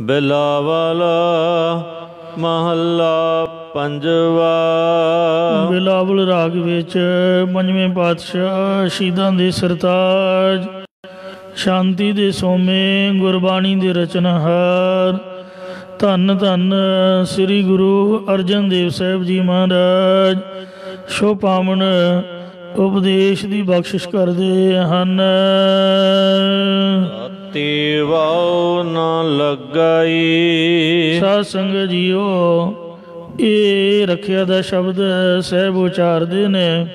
ਬਿਲਾਵਲ ਮਹੱਲਾ ਪੰਜਵਾ। ਬਿਲਾਵਲ ਰਾਗ ਵਿੱਚ ਪੰਜਵੇਂ ਪਾਤਸ਼ਾਹ ਸ਼ਹੀਦਾਂ ਦੇ ਸਰਤਾਜ, ਸ਼ਾਂਤੀ ਦੇ ਸੋਮੇ, ਗੁਰਬਾਣੀ ਦੇ ਰਚਨਹਾਰ, ਧੰਨ ਧੰਨ ਸ੍ਰੀ ਗੁਰੂ ਅਰਜਨ ਦੇਵ ਸਾਹਿਬ ਜੀ ਮਹਾਰਾਜ ਸ਼ੋ ਪਾਵਨ ਉਪਦੇਸ਼ ਦੀ ਬਖਸ਼ਿਸ਼ ਕਰਦੇ ਹਨ। ਰਾਤੀ ਵਾਉ ਨਾ ਲਗਾਈ। ਸਾਧ ਸੰਗਤ ਜੀਓ, ਇਹ ਰੱਖਿਆ ਦਾ ਸ਼ਬਦ ਸਾਹਿਬ ਉਚਾਰਦੇ ਨੇ।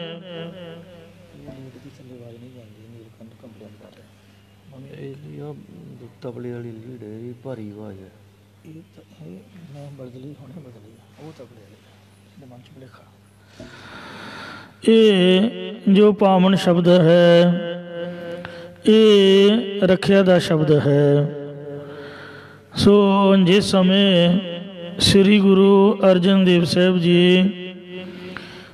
ਤਬਲੇ ਵਾਲੀ ਲੀਡ ਹੈ, ਭਾਰੀ ਆਵਾਜ਼ ਹੈ। ਇਹ ਜੋ ਪਾਵਨ ਸ਼ਬਦ ਹੈ, ਇਹ ਰੱਖਿਆ ਦਾ ਸ਼ਬਦ ਹੈ। ਸੋ ਜਿਸ ਸਮੇਂ ਸ੍ਰੀ ਗੁਰੂ ਅਰਜਨ ਦੇਵ ਸਾਹਿਬ ਜੀ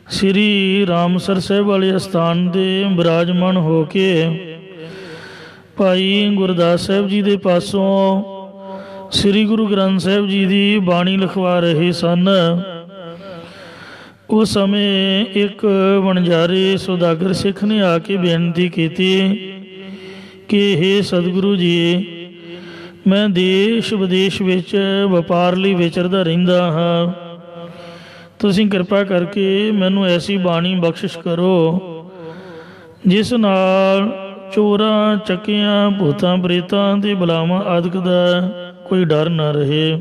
ਸ੍ਰੀ ਰਾਮਸਰ ਸਾਹਿਬ ਵਾਲੇ ਅਸਥਾਨ ਦੇ ਬਿਰਾਜਮਾਨ ਹੋ ਕੇ ਭਾਈ ਗੁਰਦਾਸ ਸਾਹਿਬ ਜੀ ਦੇ ਪਾਸੋਂ ਸ੍ਰੀ ਗੁਰੂ ਗ੍ਰੰਥ ਸਾਹਿਬ ਜੀ ਦੀ ਬਾਣੀ ਲਿਖਵਾ ਰਹੇ ਸਨ, ਉਸ ਸਮੇਂ ਇੱਕ ਵਣਜਾਰੇ ਸੁਦਾਗਰ ਸਿੱਖ ਨੇ ਆ ਕੇ ਬੇਨਤੀ ਕੀਤੀ ਕਿ ਹੇ ਸਤਿਗੁਰੂ ਜੀ, ਮੈਂ ਦੇਸ਼ ਵਿਦੇਸ਼ ਵਿੱਚ ਵਪਾਰ ਲਈ ਵਿਚਰਦਾ ਰਹਿੰਦਾ ਹਾਂ, ਤੁਸੀਂ ਕਿਰਪਾ ਕਰਕੇ ਮੈਨੂੰ ਐਸੀ ਬਾਣੀ ਬਖਸ਼ਿਸ਼ ਕਰੋ ਜਿਸ ਨਾਲ ਚੋਰਾਂ, ਚੱਕਿਆਂ, ਭੂਤਾਂ, ਪ੍ਰੇਤਾਂ ਤੇ ਬਲਾਵਾਂ ਆਦਿਕ ਦਾ ਕੋਈ ਡਰ ਨਾ ਰਹੇ,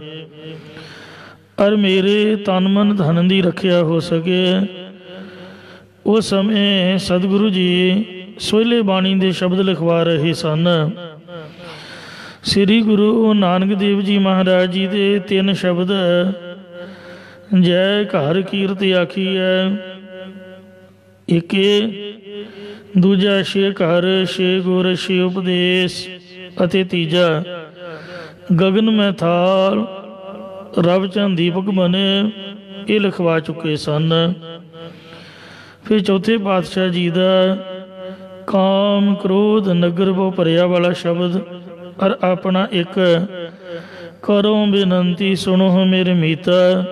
ਔਰ ਮੇਰੇ ਤਨ ਮਨ ਧਨ ਦੀ ਰੱਖਿਆ ਹੋ ਸਕੇ। ਉਸ ਸਮੇਂ ਸਤਿਗੁਰੂ ਜੀ ਸੋਹਿਲੇ ਬਾਣੀ ਦੇ ਸ਼ਬਦ ਲਿਖਵਾ ਰਹੇ ਸਨ। ਸ੍ਰੀ ਗੁਰੂ ਨਾਨਕ ਦੇਵ ਜੀ ਮਹਾਰਾਜ ਜੀ ਦੇ 3 ਸ਼ਬਦ ਜੈ ਘਰ ਕੀਰਤ ਆਖੀਐ, ਇੱਕ ਦੂਜਾ ਛੇ ਘਰ ਛੇ ਗੁਰ ਛੇ ਉਪਦੇਸ਼, ਅਤੇ ਤੀਜਾ ਗਗਨ ਮੈਂ ਥਾਲ ਰਬ ਚੰਦ ਦੀਪਕ ਬਨੇ, ਇਹ ਲਿਖਵਾ ਚੁੱਕੇ ਸਨ। ਫਿਰ ਚੌਥੇ ਪਾਤਸ਼ਾਹ ਜੀ ਦਾ ਕਾਮ ਕ੍ਰੋਧ ਨਗਰ ਭਉ ਭਰਿਆ ਵਾਲਾ ਸ਼ਬਦ, ਔਰ ਆਪਣਾ ਇੱਕ ਕਰੋ ਬੇਨੰਤੀ ਸੁਣੋ ਮੇਰੇ ਮੀਤਾ,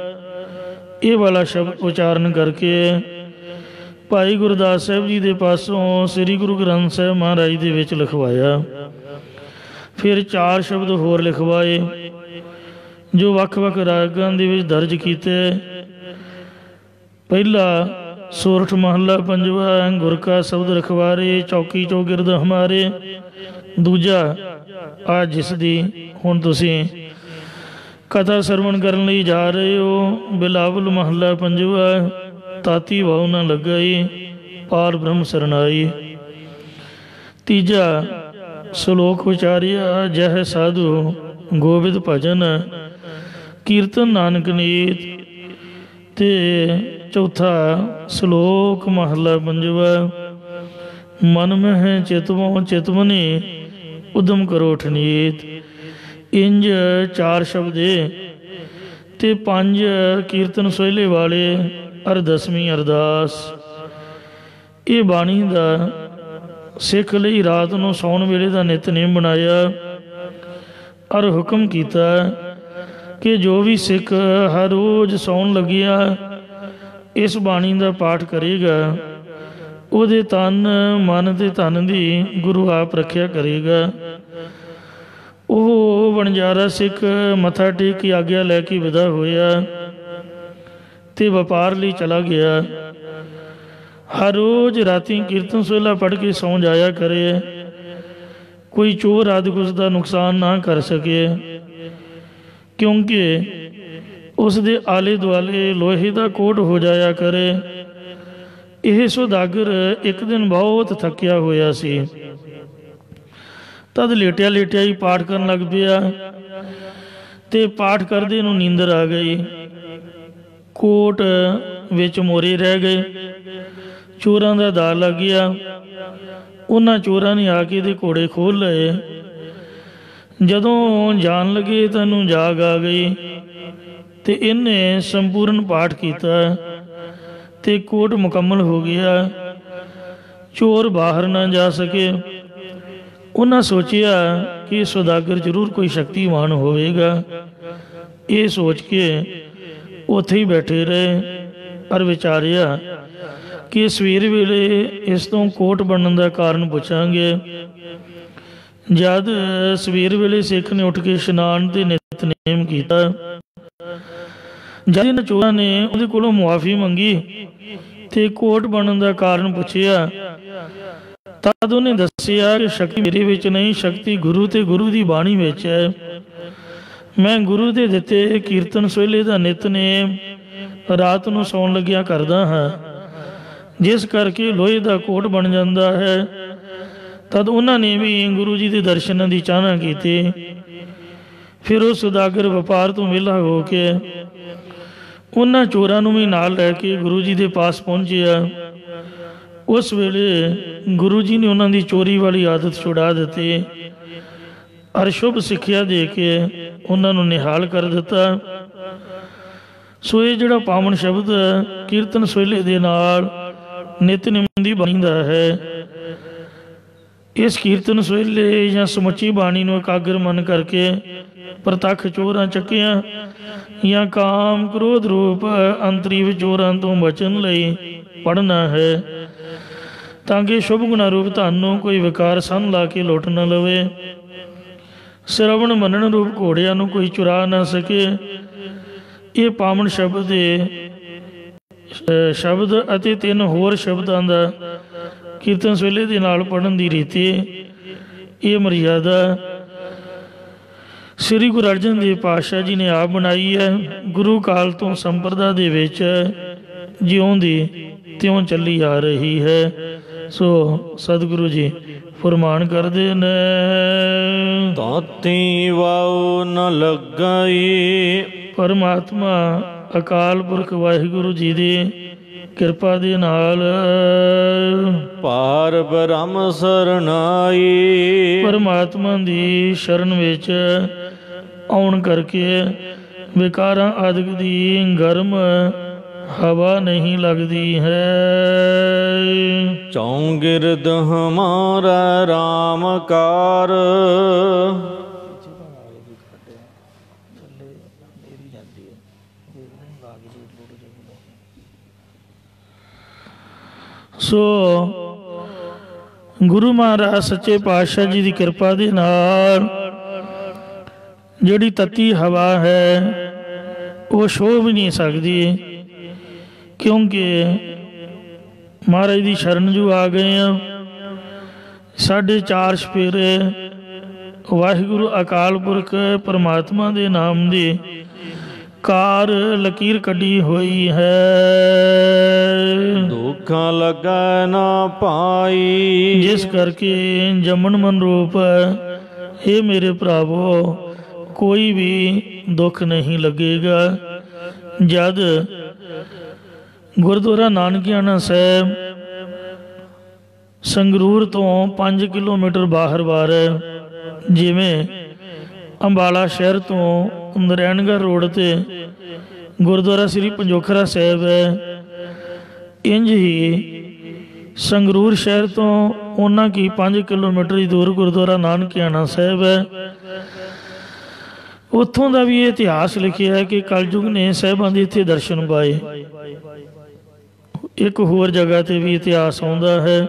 ਇਹ ਵਾਲਾ ਸ਼ਬਦ ਉਚਾਰਨ ਕਰਕੇ ਭਾਈ ਗੁਰਦਾਸ ਸਾਹਿਬ ਜੀ ਦੇ ਪਾਸੋਂ ਸ੍ਰੀ ਗੁਰੂ ਗ੍ਰੰਥ ਸਾਹਿਬ ਮਹਾਰਾਜ ਦੇ ਵਿੱਚ ਲਿਖਵਾਇਆ। ਫਿਰ 4 ਸ਼ਬਦ ਹੋਰ ਲਿਖਵਾਏ ਜੋ ਵੱਖ-ਵੱਖ ਰਾਗਾਂ ਦੇ ਵਿੱਚ ਦਰਜ ਕੀਤੇ। ਪਹਿਲਾ ਸੋਰਠ ਮਹੱਲਾ ਪੰਜਵਾ, ਗੁਰ ਕਾ ਸ਼ਬਦ ਰਖਵਾਰੇ, ਚੌਕੀ ਚੌਗਿਰਦ ਹਮਾਰੇ। ਦੂਜਾ ਆ ਜਿਸ ਦੀ ਹੁਣ ਤੁਸੀਂ ਕਥਾ ਸਰਵਣ ਕਰਨ ਲਈ ਜਾ ਰਹੇ ਹੋ, ਬਿਲਾਵਲ ਮਹੱਲਾ ਪੰਜਵਾ, ਤਾਤੀ ਵਾਉ ਨਾ ਲਗਾਈ, ਪਾਰ ਬ੍ਰਹਮ ਸਰਨਾਈ। ਤੀਜਾ ਸ਼ਲੋਕ ਉਚਾਰਿਆ, ਜਹ ਸਾਧੂ ਗੋਬਿੰਦ ਭਜਨ, ਕੀਰਤਨ ਨਾਨਕ ਨੀਤ। ਤੇ ਚੌਥਾ ਸ਼ਲੋਕ ਮਹੱਲਾ ਪੰਜਵਾ, ਮਨ ਮਹਿ ਚਿਤਵੋ ਚਿਤਵਨੀ, ਉਦਮ ਕਰੋ ਠਨੀਤ। ਇੰਜ 4 ਸ਼ਬਦੇ ਤੇ 5 ਕੀਰਤਨ ਸੋਹਿਲੇ ਵਾਲੇ, ਅਰ 10ਵੀਂ ਅਰਦਾਸ। ਇਹ ਬਾਣੀ ਦਾ ਸਿੱਖ ਲਈ ਰਾਤ ਨੂੰ ਸੌਣ ਵੇਲੇ ਦਾ ਨਿਤਨੇਮ ਬਣਾਇਆ, ਔਰ ਹੁਕਮ ਕੀਤਾ ਕਿ ਜੋ ਵੀ ਸਿੱਖ ਹਰ ਰੋਜ਼ ਸੌਣ ਲੱਗਿਆ ਇਸ ਬਾਣੀ ਦਾ ਪਾਠ ਕਰੇਗਾ, ਉਹਦੇ ਤਨ ਮਨ ਤੇ ਧਨ ਦੀ ਗੁਰੂ ਆਪ ਰੱਖਿਆ ਕਰੇਗਾ। ਉਹ ਵਣਜਾਰਾ ਸਿੱਖ ਮੱਥਾ ਟੇਕ ਕੇ ਆਗਿਆ ਲੈ ਕੇ ਵਿਦਾ ਹੋਇਆ ਤੇ ਵਪਾਰ ਲਈ ਚਲਾ ਗਿਆ। ਹਰ ਰੋਜ਼ ਰਾਤੀ ਕੀਰਤਨ ਸੋਹਿਲਾ ਪੜ੍ਹ ਕੇ ਸੌਂ ਜਾਇਆ ਕਰੇ, ਕੋਈ ਚੋਰ ਆਦਿ ਉਸ ਦਾ ਨੁਕਸਾਨ ਨਾ ਕਰ ਸਕੇ, ਕਿਉਂਕਿ ਉਸ ਦੇ ਆਲੇ ਦੁਆਲੇ ਲੋਹੇ ਦਾ ਕੋਟ ਹੋ ਜਾਇਆ ਕਰੇ। ਇਹ ਸੁਦਾਗਰ ਇੱਕ ਦਿਨ ਬਹੁਤ ਥੱਕਿਆ ਹੋਇਆ ਸੀ, ਤਦ ਲੇਟਿਆ ਲੇਟਿਆ ਹੀ ਪਾਠ ਕਰਨ ਲੱਗ ਪਿਆ ਤੇ ਪਾਠ ਕਰਦੇ ਨੂੰ ਨੀਂਦਰ ਆ ਗਈ। ਕੋਟ ਵਿੱਚ ਮੋਰੇ ਰਹਿ ਗਏ, ਚੋਰਾਂ ਦਾ ਦਾਅ ਲੱਗ ਗਿਆ। ਉਹਨਾਂ ਚੋਰਾਂ ਨੇ ਆ ਕੇ ਇਹਦੇ ਘੋੜੇ ਖੋਲ੍ਹ ਲਏ। ਜਦੋਂ ਜਾਣ ਲੱਗੇ ਤਾਂ ਇਹਨੂੰ ਜਾਗ ਆ ਗਈ ਤੇ ਇਹਨੇ ਸੰਪੂਰਨ ਪਾਠ ਕੀਤਾ ਤੇ ਕੋਟ ਮੁਕੰਮਲ ਹੋ ਗਿਆ। ਚੋਰ ਬਾਹਰ ਨਾ ਜਾ ਸਕੇ। ਉਹਨਾਂ ਸੋਚਿਆ ਕਿ ਸੁਦਾਗਰ ਜ਼ਰੂਰ ਕੋਈ ਸ਼ਕਤੀਮਾਨ ਹੋਵੇਗਾ। ਇਹ ਸੋਚ ਕੇ ਉੱਥੇ ਹੀ ਬੈਠੇ ਰਹੇ ਪਰ ਵਿਚਾਰਿਆ ਕਿ ਸਵੇਰ ਵੇਲੇ ਇਸ ਤੋਂ ਕੋਟ ਬਣਨ ਦਾ ਕਾਰਨ ਪੁੱਛਾਂਗੇ। ਜਦ ਸਵੇਰ ਵੇਲੇ ਸਿੱਖ ਨੇ ਉੱਠ ਕੇ ਇਸ਼ਨਾਨ ਤੇ ਨਿਤਨੇਮ ਕੀਤਾ, ਜਦ ਇਹਨਾਂ ਚੋਰਾਂ ਨੇ ਉਹਦੇ ਕੋਲੋਂ ਮੁਆਫੀ ਮੰਗੀ ਤੇ ਕੋਟ ਬਣਨ ਦਾ ਕਾਰਨ ਪੁੱਛਿਆ, ਤਦ ਉਹਨੇ ਦੱਸਿਆ ਕਿ ਸ਼ਕਤੀ ਮੇਰੇ ਵਿੱਚ ਨਹੀਂ, ਸ਼ਕਤੀ ਗੁਰੂ ਤੇ ਗੁਰੂ ਦੀ ਬਾਣੀ ਵਿੱਚ ਹੈ। ਮੈਂ ਗੁਰੂ ਦੇ ਦਿੱਤੇ ਕੀਰਤਨ ਸੋਹਿਲੇ ਦਾ ਨਿਤਨੇਮ ਰਾਤ ਨੂੰ ਸੌਣ ਲੱਗਿਆ ਕਰਦਾ ਹਾਂ, ਜਿਸ ਕਰਕੇ ਲੋਹੇ ਦਾ ਕੋਟ ਬਣ ਜਾਂਦਾ ਹੈ। ਤਦ ਉਹਨਾਂ ਨੇ ਵੀ ਗੁਰੂ ਜੀ ਦੇ ਦਰਸ਼ਨਾਂ ਦੀ ਚਾਹਨਾ ਕੀਤੀ। ਫਿਰ ਉਹ ਸੁਦਾਗਰ ਵਪਾਰ ਤੋਂ ਵਿਹਲਾ ਹੋ ਕੇ ਉਹਨਾਂ ਚੋਰਾਂ ਨੂੰ ਵੀ ਨਾਲ ਲੈ ਕੇ ਗੁਰੂ ਜੀ ਦੇ ਪਾਸ ਪਹੁੰਚਿਆ। ਉਸ ਵੇਲੇ ਗੁਰੂ ਜੀ ਨੇ ਉਹਨਾਂ ਦੀ ਚੋਰੀ ਵਾਲੀ ਆਦਤ ਛੁਡਾ ਦਿੱਤੀ ਔਰ ਸ਼ੁਭ ਸਿੱਖਿਆ ਦੇ ਕੇ ਉਹਨਾਂ ਨੂੰ ਨਿਹਾਲ ਕਰ ਦਿੱਤਾ। ਸੋ ਇਹ ਜਿਹੜਾ ਪਾਵਨ ਸ਼ਬਦ ਕੀਰਤਨ ਸੋਹਿਲੇ ਦੇ ਨਾਲ ਨਿਤਨੇਮ ਦੀ ਬਾਣੀ ਦਾ ਹੈ, ਇਸ ਕੀਰਤਨ ਸੋਹਿਲੇ ਜਾਂ ਸਮੁੱਚੀ ਬਾਣੀ ਨੂੰ ਇਕਾਗਰ ਮਨ ਕਰਕੇ ਪ੍ਰਤੱਖ ਚੋਰਾਂ ਚੱਕਿਆਂ ਜਾਂ ਕਾਮ ਕ੍ਰੋਧ ਰੂਪ ਅੰਤਰੀਵ ਚੋਰਾਂ ਤੋਂ ਬਚਣ ਲਈ ਪੜ੍ਹਨਾ ਹੈ, ਤਾਂ ਕਿ ਸ਼ੁਭ ਗੁਣਾ ਰੂਪ ਧਨ ਨੂੰ ਕੋਈ ਵਿਕਾਰ ਸੰਨ ਲਾ ਕੇ ਲੁੱਟ ਨਾ ਲਵੇ। ਸ਼ਰਵਣ ਮੰਨਣ ਰੂਪ ਘੋੜਿਆਂ ਨੂੰ ਕੋਈ ਚੁਰਾ ਨਾ ਸਕੇ। ਇਹ ਪਾਵਨ ਸ਼ਬਦ ਦੇ ਸ਼ਬਦ ਅਤੇ 3 ਹੋਰ ਸ਼ਬਦਾਂ ਦਾ ਕੀਰਤਨ ਸੋਹਿਲੇ ਦੇ ਨਾਲ ਪੜ੍ਹਨ ਦੀ ਰੀਤੀ, ਇਹ ਮਰਿਆਦਾ ਸ੍ਰੀ ਗੁਰੂ ਅਰਜਨ ਦੇਵ ਪਾਤਸ਼ਾਹ ਜੀ ਨੇ ਆਪ ਬਣਾਈ ਹੈ। ਗੁਰੂ ਕਾਲ ਤੋਂ ਸੰਪਰਦਾ ਦੇ ਵਿੱਚ ਜਿਉਂ ਦੀ ਤਿਉਂ ਚੱਲੀ ਆ ਰਹੀ ਹੈ। ਸੋ ਸਤਿਗੁਰੂ ਜੀ ਫਰਮਾਨ ਕਰਦੇ ਨੇ, ਤਾਤੀ ਵਾਉ ਨ ਲੱਗਈ। ਪਰਮਾਤਮਾ ਅਕਾਲ ਪੁਰਖ ਵਾਹਿਗੁਰੂ ਜੀ ਦੀ ਕਿਰਪਾ ਦੇ ਨਾਲ ਪਾਰ ਬ੍ਰਹਮ ਸਰਨਾਈ। ਪਰਮਾਤਮਾ ਦੀ ਸ਼ਰਨ ਵਿੱਚ ਆਉਣ ਕਰਕੇ ਵਿਕਾਰਾਂ ਆਦਿਕ ਦੀ ਗਰਮ ਹਵਾ ਨਹੀਂ ਲੱਗਦੀ ਹੈ। ਚੌਂਗਿਰਦ ਹਮਾਰਾ ਰਾਮ ਕਾਰ। ਸੋ ਗੁਰੂ ਮਹਾਰਾਜ ਸੱਚੇ ਪਾਤਸ਼ਾਹ ਜੀ ਦੀ ਕਿਰਪਾ ਦੇ ਨਾਲ ਜਿਹੜੀ ਤੱਤੀ ਹਵਾ ਹੈ ਉਹ ਛੋਹ ਵੀ ਨਹੀਂ ਸਕਦੀ, ਕਿਉਂਕਿ ਮਹਾਰਾਜ ਦੀ ਸ਼ਰਨ ਜੋ ਆ ਗਏ ਆ। ਸਾਡੇ 4 ਸਪੇਰੇ ਵਾਹਿਗੁਰੂ ਅਕਾਲ ਪੁਰਖ ਪਰਮਾਤਮਾ ਦੇ ਨਾਮ ਦੀ ਕਾਰ ਲਕੀਰ ਕੱਢੀ ਹੋਈ ਹੈ। ਦੁੱਖਾਂ ਲੱਗਾ ਨਾ ਪਾਈ। ਜਿਸ ਕਰਕੇ ਜੰਮਣ ਮਨ ਰੂਪ ਇਹ ਮੇਰੇ ਭਰਾਵੋ ਕੋਈ ਵੀ ਦੁੱਖ ਨਹੀਂ ਲੱਗੇਗਾ। ਜਦ ਗੁਰਦੁਆਰਾ ਨਾਨਕਿਆਣਾ ਸਾਹਿਬ ਸੰਗਰੂਰ ਤੋਂ 5 ਕਿਲੋਮੀਟਰ ਬਾਹਰ ਬਾਰ, ਜਿਵੇਂ ਅੰਬਾਲਾ ਸ਼ਹਿਰ ਤੋਂ ਨਰੈਣਗੜ੍ਹ ਰੋਡ ਤੇ ਗੁਰਦੁਆਰਾ ਸ੍ਰੀ ਪੰਜੋਖਰਾ ਸਾਹਿਬ ਹੈ, ਇੰਝ ਹੀ ਸੰਗਰੂਰ ਸ਼ਹਿਰ ਤੋਂ ਉਹਨਾਂ ਕੀ 5 ਕਿਲੋਮੀਟਰ ਦੀ ਦੂਰ ਗੁਰਦੁਆਰਾ ਨਾਨਕਿਆਣਾ ਸਾਹਿਬ ਹੈ। ਉੱਥੋਂ ਦਾ ਵੀ ਇਹ ਇਤਿਹਾਸ ਲਿਖਿਆ ਹੈ ਕਿ ਕਲਯੁਗ ਨੇ ਸਾਹਿਬਾਂ ਦੇ ਇੱਥੇ ਦਰਸ਼ਨ ਪਾਏ। ਇੱਕ ਹੋਰ ਜਗ੍ਹਾ ਤੇ ਵੀ ਇਤਿਹਾਸ ਆਉਂਦਾ ਹੈ,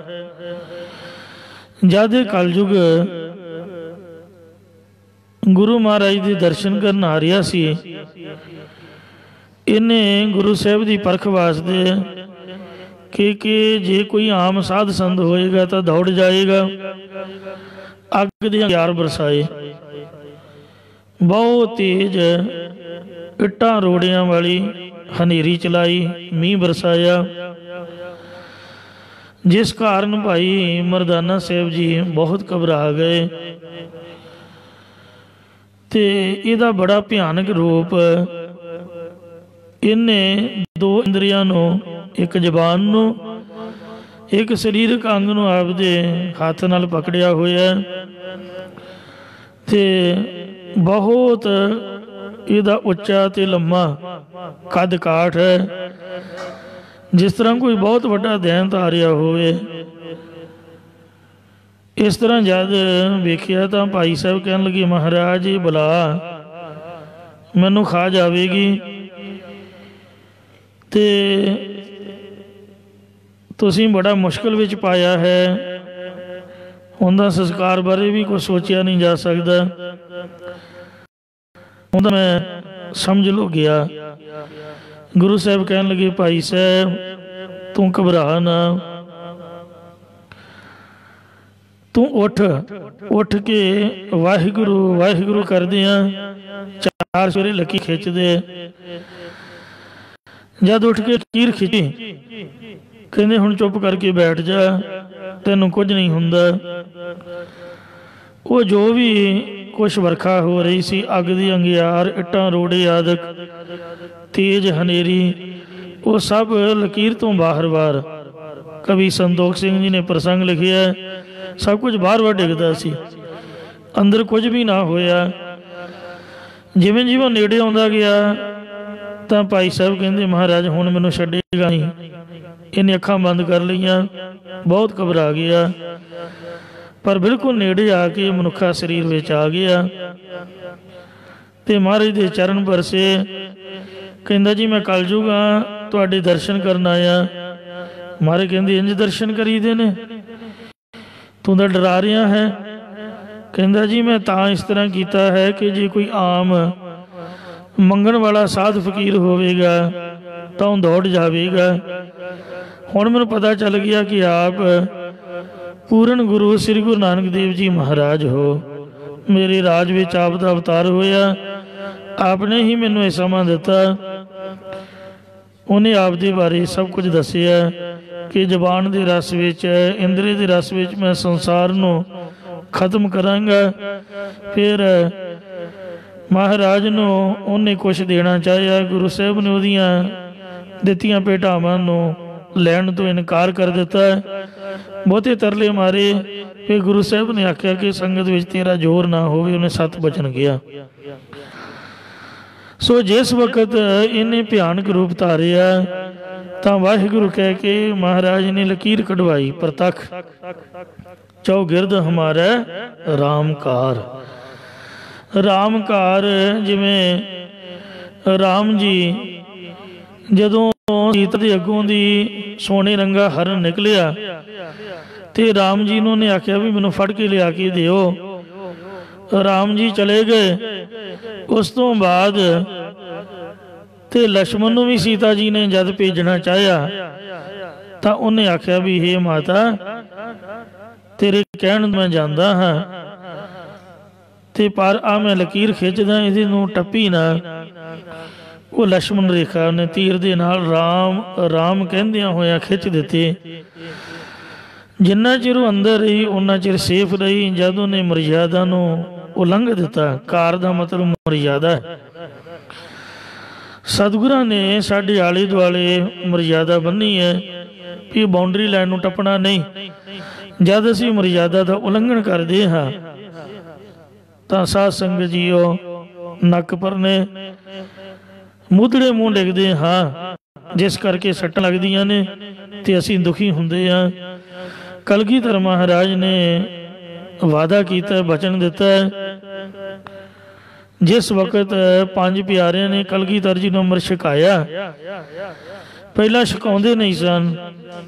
ਜਦ ਕਲਯੁਗ ਗੁਰੂ ਮਹਾਰਾਜ ਦੇ ਦਰਸ਼ਨ ਕਰਨ ਆ ਰਿਹਾ ਸੀ, ਇਹਨੇ ਗੁਰੂ ਸਾਹਿਬ ਦੀ ਪਰਖ ਵਾਸਤੇ ਕਿ ਜੇ ਕੋਈ ਆਮ ਸਾਧ ਸੰਤ ਹੋਏਗਾ ਤਾਂ ਦੌੜ ਜਾਏਗਾ, ਅੱਗ ਦੇ ਅੰਗਿਆਰ ਬਰਸਾਏ। ਬਹੁਤ ਤੇਜ਼ ਇੱਟਾਂ ਰੋੜਿਆਂ ਵਾਲੀ ਹਨੇਰੀ ਚਲਾਈ, ਮੀਂਹ ਬਰਸਾਇਆ, ਜਿਸ ਕਾਰਨ ਭਾਈ ਮਰਦਾਨਾ ਸਾਹਿਬ ਜੀ ਬਹੁਤ ਘਬਰਾ ਗਏ ਤੇ ਇਹਦਾ ਬੜਾ ਭਿਆਨਕ ਰੂਪ ਇਹਨੇ 2 ਇੰਦਰੀਆਂ ਨੂੰ, ਇੱਕ ਜ਼ਬਾਨ ਨੂੰ, ਇੱਕ ਸਰੀਰਕ ਅੰਗ ਨੂੰ ਆਪਦੇ ਹੱਥ ਨਾਲ ਪਕੜਿਆ ਹੋਇਆ ਤੇ ਬਹੁਤ ਇਹਦਾ ਉੱਚਾ ਤੇ ਲੰਮਾ ਕੱਦ ਕਾਠ ਹੈ, ਜਿਸ ਤਰ੍ਹਾਂ ਕੋਈ ਬਹੁਤ ਵੱਡਾ ਦੈਂਤ ਆ ਰਿਹਾ ਹੋਵੇ। इस तरह जद वेखिया तो भाई साहब कहन लगे, महाराज ये बला मैनू खा जाएगी, तो तुसी बड़ा मुश्किल विच पाया है, उनका संस्कार बारे भी कुछ सोचा नहीं जा सकता। उनका मैं समझ लो गया। गुरु साहब कहन लगे, भाई साहब तू घबरा ना, तू उठ के वाहिगुरु वाहिगुरु कर दिया। 4 सवेरे लकी खिंच दे। जद उठ के लकीर खिंची, कहते हुण चुप करके बैठ जा, तेनों कुछ नहीं हुंदा। वो जो भी कुछ वर्खा हो रही सी, अग दी अंगियार, इट्टां रोड़े आदक, तेज हनेरी, वो सब लकीर तो बाहर बाहर। कवि संतोख सिंह जी ने प्रसंग लिखिया, सब कुछ बाहर बाहर डिगदा सी, अंदर कुछ भी ना होया। जिवें जिवें नेड़े आउंदा गया तो भाई साहब कहते, महाराज हुण मैनूं छड्डेगा नहीं। इन्हें अखां बंद कर लईआं, बहुत घबरा गया, पर बिल्कुल नेड़े आके मनुखा शरीर विच आ गया। तो महाराज दे चरण परसे, कहंदा जी मैं कल जूगा तुहाडे दर्शन करन आया। महाराज कहंदे, इंज दर्शन करीदे ने, तू तो डरा रहा है। कहंदा जी मैं तां इस तरह कीता है कि जे कोई आम मंगण वाला साध फकीर होवेगा तो दौड़ जाएगा। हुण मैनूं पता चल गया कि आप पूर्ण गुरु श्री गुरु नानक देव जी महाराज हो। मेरे राज विच आप दा अवतार होया, आपने ही मैनूं ये समा दिता। उन्हें आप दे बारे सब कुछ दसिया कि जबान के रस विच, इंद्रिय के रस विच मैं संसार नूं खत्म करांगा। फिर महाराज नूं उन्हें कुछ देना चाहिया। गुरु साहब ने उहदियां दित्तियां भेटावां नूं लैण तो इनकार कर दिता। बहुते तरले मारे, फिर गुरु साहब ने आख्या कि संगत विच तेरा जोर ना होवे। उन्हें 7 बचन गया। सो जिस वक्त इन्हें भयानक रूप धारिया तो वाहिगुरु कह के महाराज ने लकीर कढ़वाई, प्रतख चौगिरद हमारा रामकार। रामकार जिमें राम जी जदों सीता के अगों दी सोने रंगा हरण निकलिया तो राम जी ने आख्या भी मैनू फड़ के लिया के दिओ। राम जी चले गए। उस तो बाद ते लक्ष्मण नूं भी सीता जी ने जद भेजना चाहया तो उन्हें आख्या भी हे माता तेरे कहण मैं जांदा हाँ, ते पर आ मैं लकीर खिंचदा, इहदे नूं टप्पी ना। वो लक्ष्मण रेखा ने तीर दे नाल राम राम कहंदियां होया खिंच दिते। जिन्ना चिर अंदर रही उन्ना चिर सेफ रही। जद उन्हें मर्यादा नूं उलंघ दिता, कार दा मतलब मर्यादा है। सतगुरां ने साडे आले दुआले मर्यादा बन्नी है कि बाउंड्री लाइन नूं टप्पना नहीं। जद असीं मर्यादा का उलंघन करते हाँ तो साध संगत जीओ नक परने मुदड़े मूँह डिगदे हाँ, जिस करके सट्ट लगदियां ने ते असीं दुखी हुंदे हाँ। कलगीधर महाराज ने वादा किया, वचन दिता है। जिस वक्त 5 प्यारिਆਂ ने कलगीधर जी नूं अमृत छकाया, पहला छकाउंदे नहीं सन,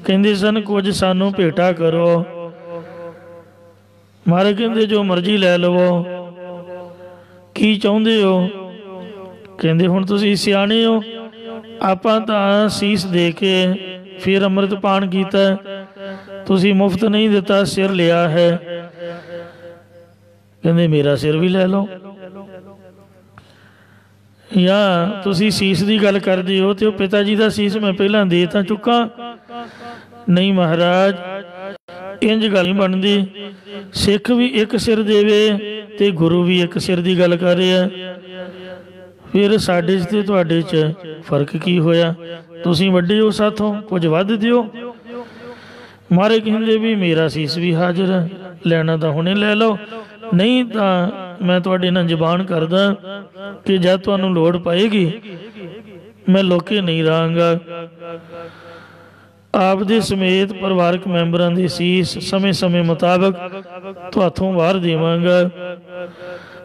कहंदे सन कुछ सानू भेटा करो। महाराज कहंदे जो मर्जी लै लवो, की चाहुंदे हो। कहंदे हुण तुसीं सियाणे हो, आपां तां सीस दे के फिर अमृत पान कीता, तुसीं मुफ्त नहीं दिता, सिर लिया है। कहंदे मेरा सिर भी लै लो, या तुसीं सीस की गल करदे हो तो पिता जी का सीस मैं पहला दे तां चुका। नहीं महाराज इंज गल नहीं बनती। सिख भी एक सिर देवे ते गुरु भी एक सिर की गल कर रहा है, फिर साडे च ते तुहाडे च फर्क की होया। तुसीं वड्डे हो साथों, कुछ वध दिओ। मारे कहंदे भी मेरा सीस भी हाजिर है, लैना तो हुणे लै लो, नहीं तो मैं तुहाडे नाल जबान करदा कि जद तुहानूं लोड़ पएगी मैं लोके नहीं रहांगा। ਆਪ ਦੇ ਸਮੇਤ ਪਰਿਵਾਰਕ ਮੈਂਬਰਾਂ ਦੇ ਸੀਸ ਸਮੇਂ ਸਮੇਂ ਮੁਤਾਬਕ ਤੁਹਾਥੋਂ ਵਾਰ ਦੇਵਾਂਗਾ,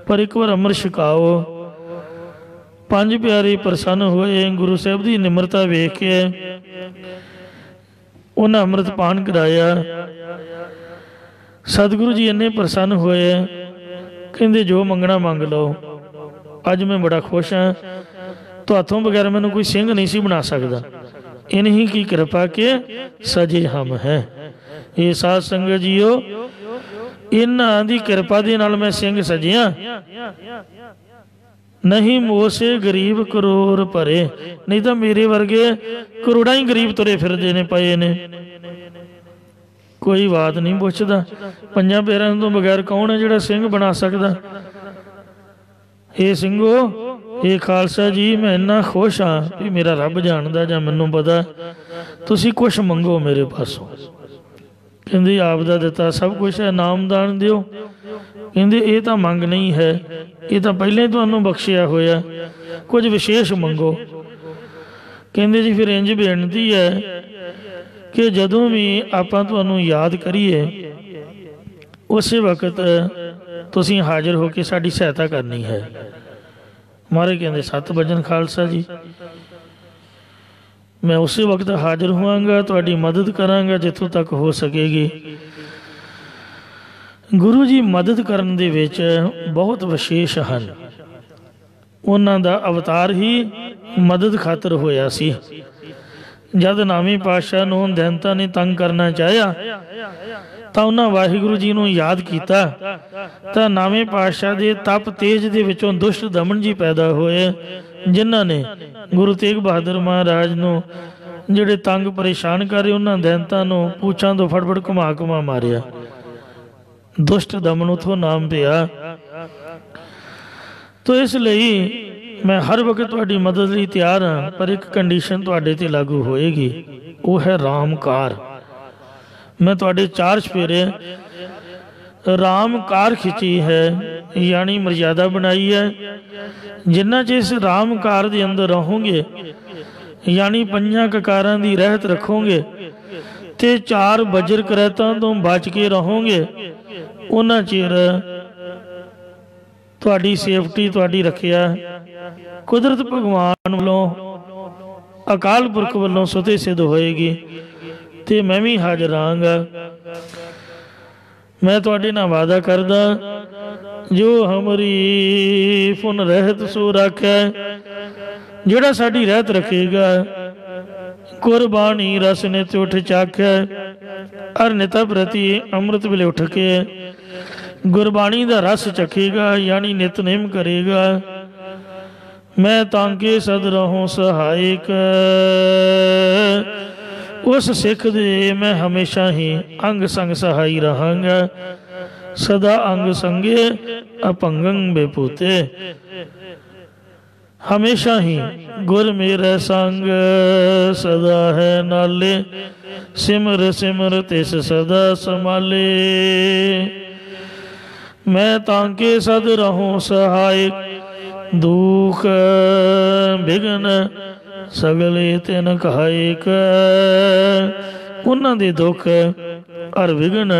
ਪਰ ਇੱਕ ਵਾਰ ਅੰਮ੍ਰਿਤ ਛਕਾਓ। ਪੰਜ ਪਿਆਰੇ ਪ੍ਰਸੰਨ ਹੋਏ। ਗੁਰੂ ਸਾਹਿਬ ਦੀ ਨਿਮਰਤਾ ਵੇਖ ਕੇ ਉਹਨਾਂ ਅੰਮ੍ਰਿਤ ਪਾਨ ਕਰਾਇਆ। ਸਤਿਗੁਰੂ ਜੀ ਇੰਨੇ ਪ੍ਰਸੰਨ ਹੋਏ, ਕਹਿੰਦੇ ਜੋ ਮੰਗਣਾ ਮੰਗ ਲਓ। ਅੱਜ ਮੈਂ ਬੜਾ ਖੁਸ਼ ਹਾਂ, ਤੁਹਾਥੋਂ ਬਗੈਰ ਮੈਨੂੰ ਕੋਈ ਸਿੰਘ ਨਹੀਂ ਸੀ ਬਣਾ ਸਕਦਾ। ਇਨਹੀ ਕੀ ਕਿਰਪਾ ਕੇ ਸਜੇ ਹਮ ਹੈ। ਇਹ ਸਾਧ ਸੰਗਤ ਜੀਓ, ਇਹਨਾਂ ਦੀ ਕਿਰਪਾ ਦੇ ਨਾਲ ਮੈਂ ਸਿੰਘ ਸਜਿਆ। ਨਹੀਂ ਮੋਸੇ ਗਰੀਬ ਕਰੋੜ ਭਰੇ, ਨਹੀਂ ਤਾਂ ਮੇਰੇ ਵਰਗੇ ਕਰੋੜਾਂ ਹੀ ਗਰੀਬ ਤੁਰੇ ਫਿਰਦੇ ਨੇ, ਪਏ ਨੇ। ਕੋਈ ਬਾਤ ਨਹੀਂ ਪੁੱਛਦਾ। ਪੰਜਾਂ ਪੈਰਾਂ ਤੋਂ ਬਗੈਰ ਕੌਣ ਹੈ ਜਿਹੜਾ ਸਿੰਘ ਬਣਾ ਸਕਦਾ। ਇਹ ਸਿੰਘੋ, ਇਹ ਖਾਲਸਾ ਜੀ, ਮੈਂ ਇੰਨਾ ਖੁਸ਼ ਹਾਂ ਵੀ ਮੇਰਾ ਰੱਬ ਜਾਣਦਾ ਜਾਂ ਮੈਨੂੰ ਪਤਾ। ਤੁਸੀਂ ਕੁਛ ਮੰਗੋ ਮੇਰੇ ਪਾਸੋਂ। ਕਹਿੰਦੇ ਆਪ ਦਾ ਦਿੱਤਾ ਸਭ ਕੁਛ ਹੈ, ਨਾਮਦਾਨ ਦਿਓ। ਕਹਿੰਦੇ ਇਹ ਤਾਂ ਮੰਗ ਨਹੀਂ ਹੈ, ਇਹ ਤਾਂ ਪਹਿਲਾਂ ਹੀ ਤੁਹਾਨੂੰ ਬਖਸ਼ਿਆ ਹੋਇਆ, ਕੁਝ ਵਿਸ਼ੇਸ਼ ਮੰਗੋ। ਕਹਿੰਦੇ ਜੀ ਫਿਰ ਇੰਝ ਬੇਨਤੀ ਹੈ ਕਿ ਜਦੋਂ ਵੀ ਆਪਾਂ ਤੁਹਾਨੂੰ ਯਾਦ ਕਰੀਏ ਉਸੇ ਵਕਤ ਤੁਸੀਂ ਹਾਜ਼ਰ ਹੋ ਕੇ ਸਾਡੀ ਸਹਾਇਤਾ ਕਰਨੀ ਹੈ। ਮਹਾਰਾਜ ਕਹਿੰਦੇ 7 ਵਜਨ ਖਾਲਸਾ ਜੀ, ਮੈਂ ਉਸੇ ਵਕਤ ਹਾਜ਼ਰ ਹੋਵਾਂਗਾ, ਤੁਹਾਡੀ ਮਦਦ ਕਰਾਂਗਾ ਜਿੱਥੋਂ ਤੱਕ ਹੋ ਸਕੇਗੀ। ਗੁਰੂ ਜੀ ਮਦਦ ਕਰਨ ਦੇ ਵਿੱਚ ਬਹੁਤ ਵਿਸ਼ੇਸ਼ ਹਨ। ਉਹਨਾਂ ਦਾ ਅਵਤਾਰ ਹੀ ਮਦਦ ਖਾਤਰ ਹੋਇਆ ਸੀ। ਜਦ ਨਾਮੀ ਪਾਤਸ਼ਾਹ ਨੂੰ ਦੈਂਤਾ ਨੇ ਤੰਗ ਕਰਨਾ ਚਾਹਿਆ ਤਾਂ ਉਹਨਾਂ ਵਾਹਿਗੁਰੂ ਜੀ ਨੂੰ ਯਾਦ ਕੀਤਾ ਤਾਂ ਨਾਮੇ ਪਾਤਸ਼ਾਹ ਦੇ ਤਪ ਤੇਜ ਦੇ ਵਿੱਚੋਂ ਦੁਸ਼ਟ ਦਮਨ ਜੀ ਪੈਦਾ ਹੋਏ, ਜਿਨ੍ਹਾਂ ਨੇ ਗੁਰੂ ਤੇਗ ਬਹਾਦਰ ਮਹਾਰਾਜ ਨੂੰ ਜਿਹੜੇ ਤੰਗ ਪਰੇਸ਼ਾਨ ਕਰ ਰਹੇ ਉਹਨਾਂ ਦੈਂਤਾਂ ਨੂੰ ਪੂਛਾਂ ਤੋਂ ਫੜਫੜ ਘੁਮਾ ਘੁਮਾ ਮਾਰਿਆ। ਦੁਸ਼ਟ ਦਮਨ ਉਥੋਂ ਨਾਮ ਪਿਆ। ਤੋ ਇਸ ਲਈ ਮੈਂ ਹਰ ਵਕਤ ਤੁਹਾਡੀ ਮਦਦ ਲਈ ਤਿਆਰ ਹਾਂ, ਪਰ ਇੱਕ ਕੰਡੀਸ਼ਨ ਤੁਹਾਡੇ ਤੇ ਲਾਗੂ ਹੋਏਗੀ, ਉਹ ਹੈ ਰਾਮਕਾਰ। ਮੈਂ ਤੁਹਾਡੇ 4 ਚੁਫੇਰੇ ਰਾਮਕਾਰ ਖਿੱਚੀ ਹੈ, ਯਾਨੀ ਮਰਜ਼ਾਦਾ ਬਣਾਈ ਹੈ। ਜਿੰਨਾ ਚਿਰ ਇਸ ਰਾਮਕਾਰ ਦੇ ਅੰਦਰ ਰਹੋਗੇ, ਯਾਨੀ 5 ਕਕਾਰਾਂ ਦੀ ਰਹਿਤ ਰੱਖੋਗੇ ਤੇ 4 ਬਜਰ ਕਰੈਤਾਂ ਤੋਂ ਬਚ ਕੇ ਰਹੋਗੇ, ਉਹਨਾਂ ਚਿਰ ਤੁਹਾਡੀ ਸੇਫਟੀ, ਤੁਹਾਡੀ ਰੱਖਿਆ ਕੁਦਰਤ ਭਗਵਾਨ ਵੱਲੋਂ, ਅਕਾਲ ਪੁਰਖ ਵੱਲੋਂ ਸੁਤੇ ਸਿੱਧ ਹੋਏਗੀ। ਤੇ ਮੈਂ ਵੀ ਹਾਜ਼ਰ ਰਹਾਂਗਾ। ਮੈਂ ਤੁਹਾਡੇ ਨਾਲ ਵਾਅਦਾ ਕਰਦਾ, ਜੋ ਹਮਰੀ ਫੁਨ ਰਹਿਤ ਸੋ ਰਾਖੈ, ਜਿਹੜਾ ਸਾਡੀ ਰਹਿਤ ਰੱਖੇਗਾ, ਕੁਰਬਾਨੀ ਰਸ ਨਿਤ ਉਠ ਚਾਖੈ, ਅਰ ਨਿਤਾ ਪ੍ਰਤੀ ਅੰਮ੍ਰਿਤ ਵੇਲੇ ਉੱਠ ਕੇ ਗੁਰਬਾਣੀ ਦਾ ਰਸ ਚਖੇਗਾ, ਯਾਨੀ ਨਿਤਨੇਮ ਕਰੇਗਾ। ਮੈਂ ਤਾਂਕੇ ਸਦ ਰਹੂੰ ਸਹਾਇਕ, ਉਸ ਸਿੱਖ ਦੇ ਮੈਂ ਹਮੇਸ਼ਾ ਹੀ ਅੰਗ ਸੰਗ ਸਹਾਈ ਰਹਾਂਗਾ। ਸਦਾ ਅੰਗ ਸੰਗੇ ਅਪੰਗੰ ਬੇਪੂਤੇ, ਹਮੇਸ਼ਾ ਹੀ ਗੁਰ ਮੇਰੇ ਸੰਗ ਸਦਾ ਹੈ ਨਾਲੇ, ਸਿਮਰ ਸਿਮਰ ਤਿਸ ਸਦਾ ਸੰਭਾਲੇ। ਮੈਂ ਤਾਂਕੇ ਸਦ ਰਹੂੰ ਸਹਾਇਕ, ਦੁਖ ਬਿਗਨ ਸਗਲੇ ਤਿਨ ਕਹਾਇਕ। ਉਹਨਾਂ ਦੇ ਦੁੱਖ ਅਰ ਵਿਗਨ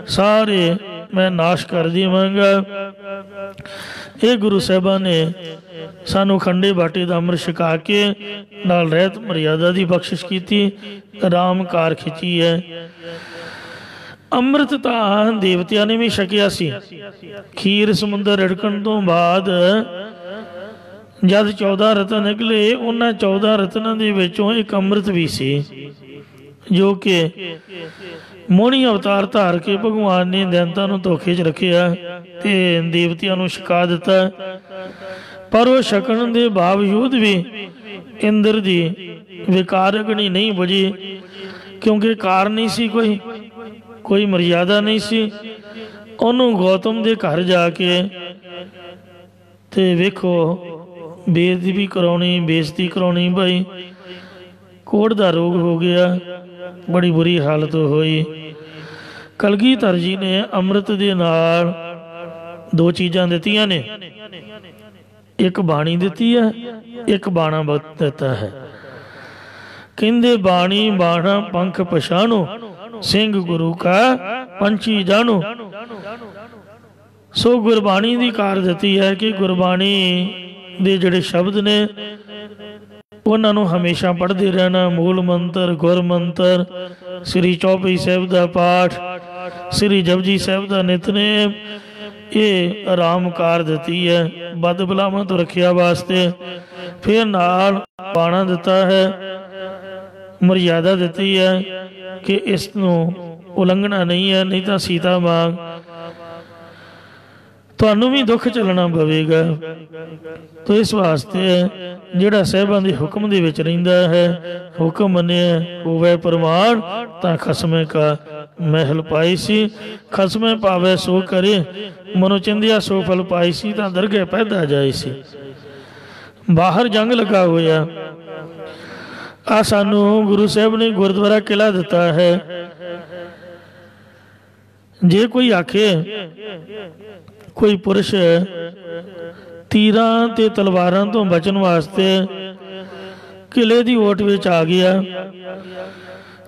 ਸਾਰੇ ਮੈਂ ਨਾਸ਼ ਕਰ ਦੇਵਾਂਗਾ। ਇਹ ਗੁਰੂ ਸਾਹਿਬਾਨ ਨੇ ਸਾਨੂੰ ਖੰਡੇ ਬਾਟੇ ਦਾ ਅੰਮ੍ਰਿਤ ਛਕਾ ਕੇ ਨਾਲ ਰਹਿਤ ਮਰਿਆਦਾ ਦੀ ਬਖਸ਼ਿਸ਼ ਕੀਤੀ, ਰਾਮਕਾਰ ਖਿੱਚੀ ਹੈ। ਅੰਮ੍ਰਿਤ ਤਾਂ ਦੇਵਤਿਆਂ ਨੇ ਵੀ ਛਕਿਆ ਸੀ। ਖੀਰ ਸਮੁੰਦਰ ਰਿੜਕਣ ਤੋਂ ਬਾਅਦ ਜਦ 14 ਰਤਨ ਨਿਕਲੇ, ਉਹਨਾਂ 14 ਰਤਨਾਂ ਦੇ ਵਿੱਚੋਂ ਇੱਕ ਅੰਮ੍ਰਿਤ ਵੀ ਸੀ, ਜੋ ਕਿ ਮੋਹਣੀ ਅਵਤਾਰ ਧਾਰ ਕੇ ਭਗਵਾਨ ਨੇ ਦੈਂਤਾਂ ਨੂੰ ਧੋਖੇ 'ਚ ਰੱਖਿਆ ਤੇ ਦੇਵਤਿਆਂ ਨੂੰ ਛਕਾ ਦਿੱਤਾ। ਪਰ ਉਹ ਛਕਣ ਦੇ ਬਾਵਜੂਦ ਵੀ ਇੰਦਰ ਦੀ ਵਿਕਾਰ ਅਗਨੀ ਨਹੀਂ ਬੁਝੀ, ਕਿਉਂਕਿ ਕਾਰ ਨਹੀਂ ਸੀ, ਕੋਈ ਮਰਿਆਦਾ ਨਹੀਂ ਸੀ। ਉਹਨੂੰ ਗੌਤਮ ਦੇ ਘਰ ਜਾ ਕੇ ਤੇ ਵੇਖੋ ਬੇਇੱਜ਼ਤੀ ਕਰਾਉਣੀ, ਬੇਇੱਜ਼ਤੀ ਕਰਾਉਣੀ। ਭਾਈ ਕੋੜ ਦਾ ਰੋਗ ਹੋ ਗਿਆ, ਬੜੀ ਬੁਰੀ ਹਾਲਤ ਹੋਈ। ਕਲਗੀਧਰ ਜੀ ਨੇ ਅੰਮ੍ਰਿਤ ਦੇ ਨਾਲ 2 ਚੀਜ਼ਾਂ ਦਿੱਤੀਆਂ ਨੇ, ਇੱਕ ਬਾਣੀ ਦਿੱਤੀ ਹੈ, ਇੱਕ ਬਾਣਾ ਦਿੱਤਾ ਹੈ। ਕਹਿੰਦੇ ਬਾਣੀ ਬਾਣਾ ਪੰਖ ਪਛਾਣੋ, ਸਿੰਘ ਗੁਰੂ ਕਾ ਪੰਛੀ ਜਾਣੋ। ਸੋ ਗੁਰਬਾਣੀ ਦੀ ਕਾਰ ਦਿੱਤੀ ਹੈ ਕਿ ਗੁਰਬਾਣੀ ਦੇ ਜਿਹੜੇ ਸ਼ਬਦ ਨੇ ਉਹਨਾਂ ਨੂੰ ਹਮੇਸ਼ਾ ਪੜ੍ਹਦੇ ਰਹਿਣਾ। ਮੂਲ ਮੰਤਰ, ਗੁਰ ਮੰਤਰ, ਸ੍ਰੀ ਚੌਪਈ ਸਾਹਿਬ ਦਾ ਪਾਠ, ਸ੍ਰੀ ਜਪਜੀ ਸਾਹਿਬ ਦਾ ਨਿਤਨੇਮ, ਇਹ ਆਰਾਮ ਕਾਰ ਦਿੱਤੀ ਹੈ ਬਦ ਬਲਾਵਾਂ ਤੋਂ ਰੱਖਿਆ ਵਾਸਤੇ। ਫਿਰ ਨਾਲ ਬਾਣਾ ਦਿੱਤਾ ਹੈ, ਮਰਿਆਦਾ ਦਿੱਤੀ ਹੈ ਕਿ ਇਸ ਨੂੰ ਉਲੰਘਣਾ ਨਹੀਂ ਹੈ, ਨਹੀਂ ਤਾਂ ਸੀਤਾ ਵਾਂਗ ਤੁਹਾਨੂੰ ਵੀ ਦੁੱਖ ਝੱਲਣਾ ਪਵੇਗਾ। ਤੋ ਇਸ ਵਾਸਤੇ ਜਿਹੜਾ ਸਾਹਿਬਾਂ ਦੇ ਹੁਕਮ ਦੇ ਵਿੱਚ ਰਹਿੰਦਾ ਹੈ, ਹੁਕਮ ਮੰਨਿਆ ਹੋਵੇ ਪ੍ਰਮਾਣ, ਤਾਂ ਖਸਮੇ ਕਾ ਮਹਿਲ ਪਾਈ ਸੀ। ਖਸਮੇ ਪਾਵੇ ਸੋ ਕਰੇ, ਮਨੋ ਚਿੰਦਿਆ ਸੋ ਫਲ ਪਾਈ ਸੀ। ਤਾਂ ਦਰਗਹਿ ਪੈਦਾ ਜਾਏ ਸੀ। ਬਾਹਰ ਜੰਗ ਲੱਗਾ ਹੋਇਆ ਆ, ਸਾਨੂੰ ਗੁਰੂ ਸਾਹਿਬ ਨੇ ਗੁਰਦੁਆਰਾ ਕਿਲਾ ਦਿੱਤਾ ਹੈ। ਜੇ ਕੋਈ ਆਖੇ ਕੋਈ ਪੁਰਸ਼ ਤੀਰਾਂ ਤੇ ਤਲਵਾਰਾਂ ਤੋਂ ਬਚਣ ਵਾਸਤੇ ਕਿਲੇ ਦੀ ਓਟ ਵਿੱਚ ਆ ਗਿਆ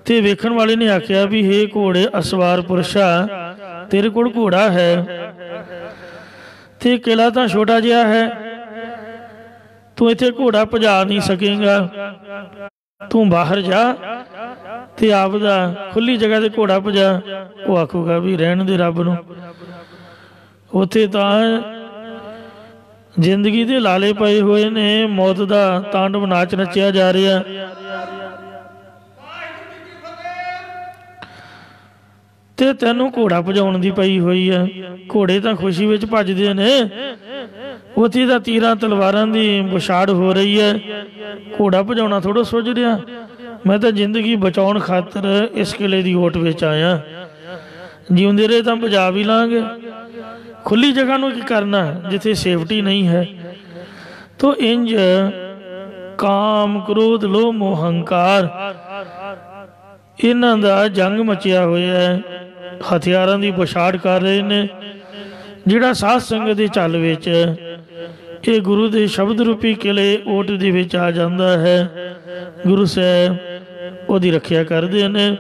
ਤੇ ਵੇਖਣ ਵਾਲੇ ਨੇ ਆਖਿਆ ਵੀ ਹੇ ਘੋੜੇ ਅਸਵਾਰ ਪੁਰਸ਼ਾ, ਤੇਰੇ ਕੋਲ ਘੋੜਾ ਹੈ ਤੇ ਕਿਲਾ ਤਾਂ ਛੋਟਾ ਜਿਹਾ ਹੈ, ਤੂੰ ਇੱਥੇ ਘੋੜਾ ਭਜਾ ਨਹੀਂ ਸਕੇਗਾ, ਤੂੰ ਬਾਹਰ ਜਾ ਤੇ ਆਪਦਾ ਖੁੱਲੀ ਜਗ੍ਹਾ ਤੇ ਘੋੜਾ ਭਜਾ। ਉਹ ਆਖੂਗਾ ਵੀ ਰਹਿਣ ਦੇ ਰੱਬ ਨੂੰ, ਉੱਥੇ ਤਾਂ ਜ਼ਿੰਦਗੀ ਦੇ ਲਾਲੇ ਪਏ ਹੋਏ ਨੇ, ਮੌਤ ਦਾ ਤਾਂਡਵ ਨਾਚ ਨੱਚਿਆ ਜਾ ਰਿਹਾ। ਤੇ ਤੈਨੂੰ ਘੋੜਾ ਭਜਾਉਣ ਦੀ ਪਈ ਹੋਈ ਹੈ। ਘੋੜੇ ਤਾਂ ਖੁਸ਼ੀ ਵਿੱਚ ਭੱਜਦੇ ਨੇ, ਉੱਥੇ ਤਾਂ ਤੀਰਾਂ ਤਲਵਾਰਾਂ ਦੀ ਬੁਛਾੜ ਹੋ ਰਹੀ ਹੈ। ਘੋੜਾ ਭਜਾਉਣਾ ਥੋੜ੍ਹਾ ਸੋਚ ਰਿਹਾ, ਮੈਂ ਤਾਂ ਜ਼ਿੰਦਗੀ ਬਚਾਉਣ ਖਾਤਰ ਇਸ ਕਿਲੇ ਦੀ ਓਟ ਵਿੱਚ ਆਇਆ। ਜਿਉਂਦੇ ਰਹੇ ਤਾਂ ਭਜਾ ਵੀ ਲਾਂਗੇ, ਖੁੱਲੀ ਜਗ੍ਹਾ ਨੂੰ ਕੀ ਕਰਨਾ ਜਿੱਥੇ ਸੇਫਟੀ ਨਹੀਂ ਹੈ। ਤੋ ਇੰਜ ਕਾਮ, ਕ੍ਰੋਧ, ਲੋਭ, ਮੋਹ, ਹੰਕਾਰ, ਇਹਨਾਂ ਦਾ ਜੰਗ ਮਚਿਆ ਹੋਇਆ ਹੈ। ਹਥਿਆਰਾਂ ਦੀ ਬੁਛਾੜ ਕਰ ਰਹੇ ਨੇ। ਜਿਹੜਾ ਸਾਧ ਸੰਗਤ ਦੀ ਝੱਲ ਵਿੱਚ ਇਹ ਗੁਰੂ ਦੇ ਸ਼ਬਦ ਰੂਪੀ ਕਿਲੇ ਓਟ ਦੇ ਵਿੱਚ ਆ ਜਾਂਦਾ ਹੈ, ਗੁਰੂ ਸਾਹਿਬ ਉਹਦੀ ਰੱਖਿਆ ਕਰਦੇ ਨੇ।